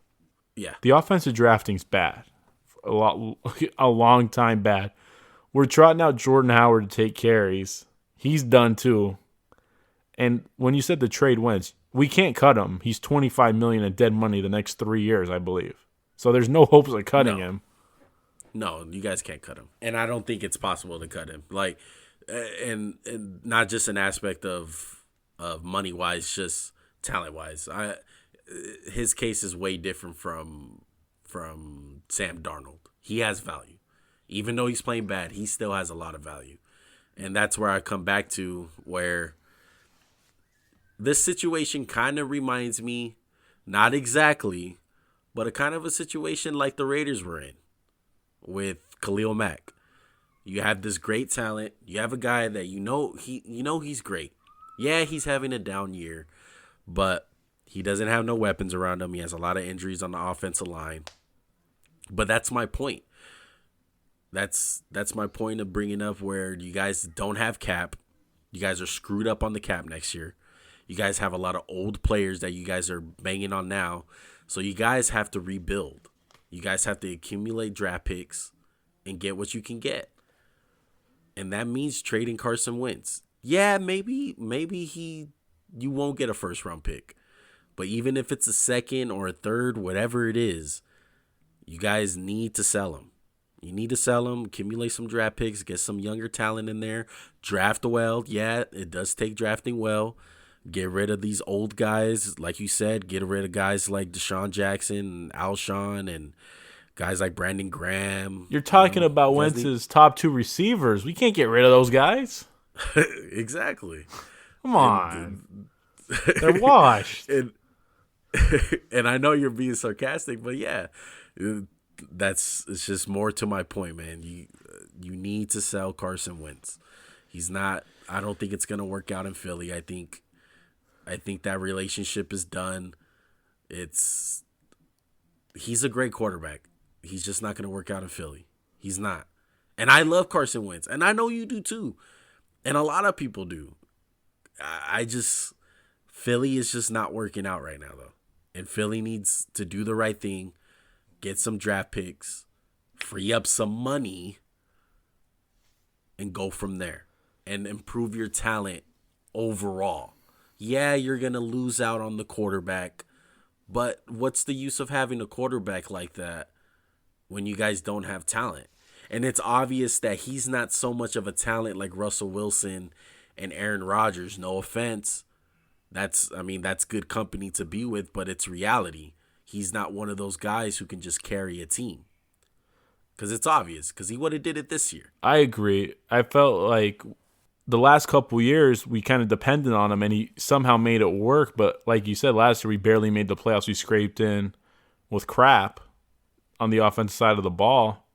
Yeah. The offensive drafting's bad. A long time bad. We're trotting out Jordan Howard to take carries. He's done too. And when you said the trade Wentz, we can't cut him. He's $25 million in dead money the next 3 years, I believe. So there's no hopes of cutting him. No, you guys can't cut him, and I don't think it's possible to cut him. Like, and not just an aspect of money wise, just talent wise. His case is way different from Sam Darnold. He has value, even though he's playing bad. He still has a lot of value, and that's where I come back to where this situation kind of reminds me, not exactly, but a kind of a situation like the Raiders were in with Khalil Mack. You have this great talent. You have a guy that he's great. Yeah, he's having a down year, but he doesn't have no weapons around him. He has a lot of injuries on the offensive line. But that's my point. That's my point of bringing up where you guys don't have cap. You guys are screwed up on the cap next year. You guys have a lot of old players that you guys are banging on now. So you guys have to rebuild. You guys have to accumulate draft picks and get what you can get. And that means trading Carson Wentz. Yeah, maybe you won't get a first round pick. But even if it's a second or a third, whatever it is, you guys need to sell him. You need to sell him, accumulate some draft picks, get some younger talent in there, draft well. Yeah, it does take drafting well. Get rid of these old guys, like you said. Get rid of guys like Deshaun Jackson and Alshon and guys like Brandon Graham. You're talking about Wentz's top 2 receivers. We can't get rid of those guys. Exactly. Come on. They're washed. And I know you're being sarcastic, but yeah, it's just more to my point, man. You need to sell Carson Wentz. He's not. I don't think it's gonna work out in Philly. I think that relationship is done. He's a great quarterback. He's just not gonna work out in Philly. He's not. And I love Carson Wentz, and I know you do too, and a lot of people do. Philly is just not working out right now, though. And Philly needs to do the right thing, get some draft picks, free up some money, and go from there. And improve your talent overall. Yeah, you're going to lose out on the quarterback, but what's the use of having a quarterback like that when you guys don't have talent? And it's obvious that he's not so much of a talent like Russell Wilson and Aaron Rodgers. No offense. That's good company to be with, but it's reality. He's not one of those guys who can just carry a team. Because it's obvious, because he would have did it this year. I agree. I felt like the last couple years we kind of depended on him, and he somehow made it work. But like you said, last year we barely made the playoffs. We scraped in with crap on the offensive side of the ball.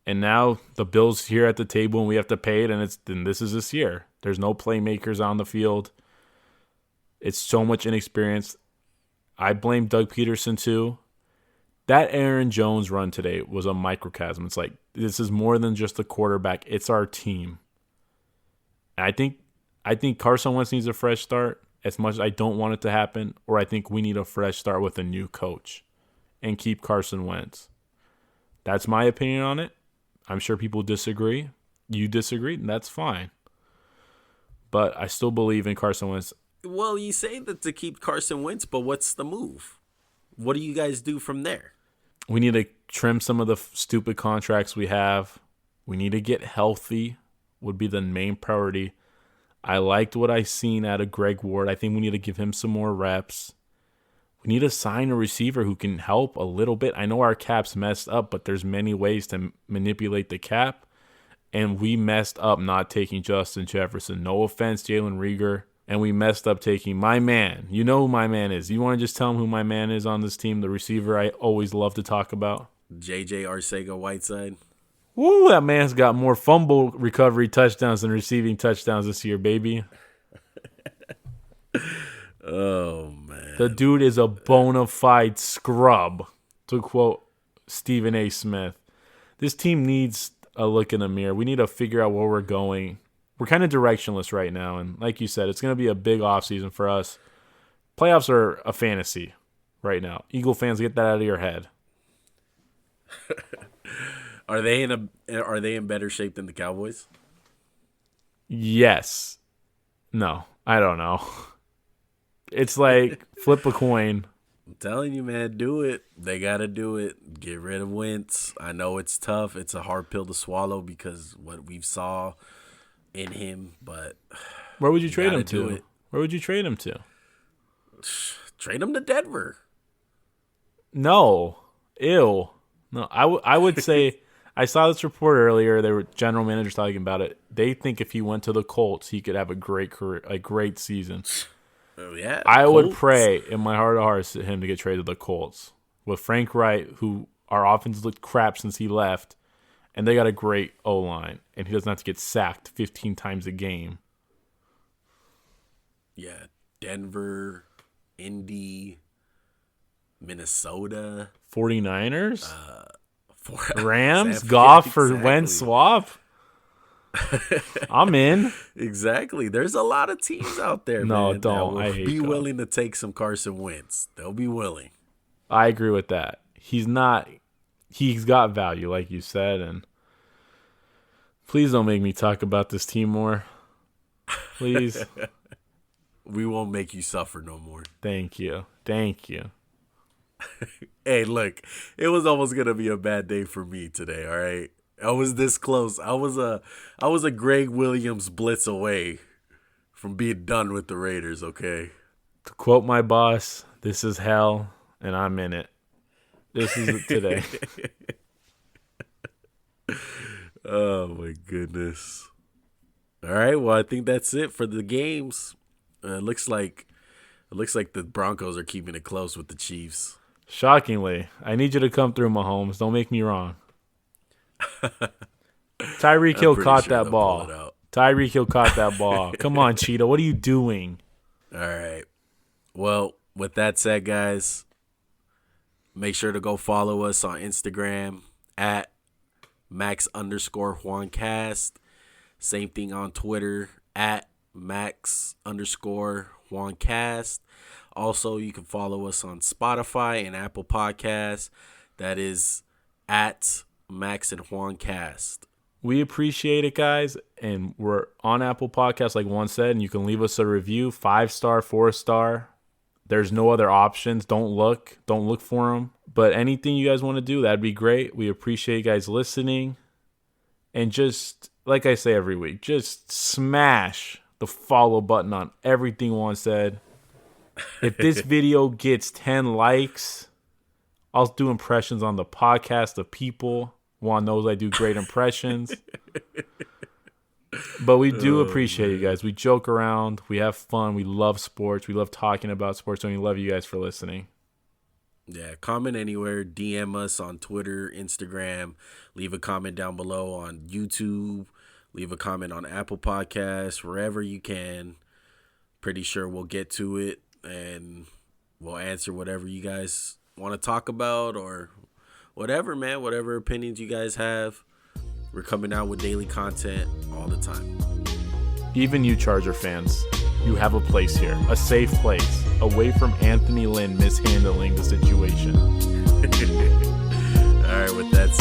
And now the Bills here at the table, and we have to pay it, and this is this year. There's no playmakers on the field. It's so much inexperience. I blame Doug Peterson too. That Aaron Jones run today was a microcosm. It's like, this is more than just the quarterback. It's our team. And I think Carson Wentz needs a fresh start, as much as I don't want it to happen, or I think we need a fresh start with a new coach and keep Carson Wentz. That's my opinion on it. I'm sure people disagree. You disagree, and that's fine. But I still believe in Carson Wentz. Well, you say that to keep Carson Wentz, but what's the move? What do you guys do from there? We need to trim some of the stupid contracts we have. We need to get healthy would be the main priority. I liked what I seen out of Greg Ward. I think we need to give him some more reps. We need to sign a receiver who can help a little bit. I know our cap's messed up, but there's many ways to manipulate the cap. And we messed up not taking Justin Jefferson. No offense, Jalen Reagor. And we messed up taking my man. You know who my man is. You want to just tell him who my man is on this team, the receiver I always love to talk about? J.J. Arcega-Whiteside. Woo, that man's got more fumble recovery touchdowns than receiving touchdowns this year, baby. Oh, man. The dude is a bona fide scrub, to quote Stephen A. Smith. This team needs a look in the mirror. We need to figure out where we're going. We're kind of directionless right now, and like you said, it's going to be a big offseason for us. Playoffs are a fantasy right now. Eagle fans, get that out of your head. Are they in better shape than the Cowboys? Yes. No, I don't know. It's like flip a coin. I'm telling you, man, do it. They got to do it. Get rid of Wentz. I know it's tough. It's a hard pill to swallow because what we've saw in him, but where would you trade him to? Where would you trade him to? Trade him to Denver. No. Ew. No, I would say I saw this report earlier. There were general managers talking about it. They think if he went to the Colts, he could have a great career, a great season. Oh, yeah. I would pray in my heart of hearts to him to get traded to the Colts with Frank Wright, who our offense looked crap since he left, and they got a great O-line, and he doesn't have to get sacked 15 times a game. Yeah, Denver, Indy, Minnesota. 49ers? Rams? Goff for Wentz swap? I'm in. Exactly. There's a lot of teams out there, no, man, don't. that I will hate be Goff. willing to take some Carson Wentz. They'll be willing. I agree with that. He's got value, like you said, and please don't make me talk about this team more. Please. We won't make you suffer no more. Thank you. Hey, look, it was almost gonna be a bad day for me today. All right, I was this close. I was a Greg Williams blitz away from being done with the Raiders. Okay. To quote my boss, "This is hell, and I'm in it." This is it today. Oh my goodness. All right. Well, I think that's it for the games. It looks like the Broncos are keeping it close with the Chiefs. Shockingly, I need you to come through, Mahomes. Don't make me wrong. Tyreek Hill caught that ball. Tyreek Hill caught that ball. Come on, Cheetah. What are you doing? All right. Well, with that said, guys, make sure to go follow us on Instagram at Max_JuanCast. Same thing on Twitter at Max_JuanCast. Also, you can follow us on Spotify and Apple Podcasts. That is at Max and Juan Cast. We appreciate it, guys. And we're on Apple Podcasts, like Juan said, and you can leave us a review, 5-star, 4-star. There's no other options. Don't look for them. But anything you guys want to do, that'd be great. We appreciate you guys listening. And just, like I say every week, just smash the follow button on everything Juan said. If this video gets 10 likes, I'll do impressions on the podcast of people. Juan knows I do great impressions. But we do appreciate you guys. We joke around. We have fun. We love sports. We love talking about sports. And we love you guys for listening. Yeah, comment anywhere. DM us on Twitter, Instagram. Leave a comment down below on YouTube. Leave a comment on Apple Podcasts, wherever you can. Pretty sure we'll get to it. And we'll answer whatever you guys want to talk about or whatever, man. Whatever opinions you guys have. We're coming out with daily content all the time. Even you Charger fans, you have a place here. A safe place. Away from Anthony Lynn mishandling the situation. All right, with that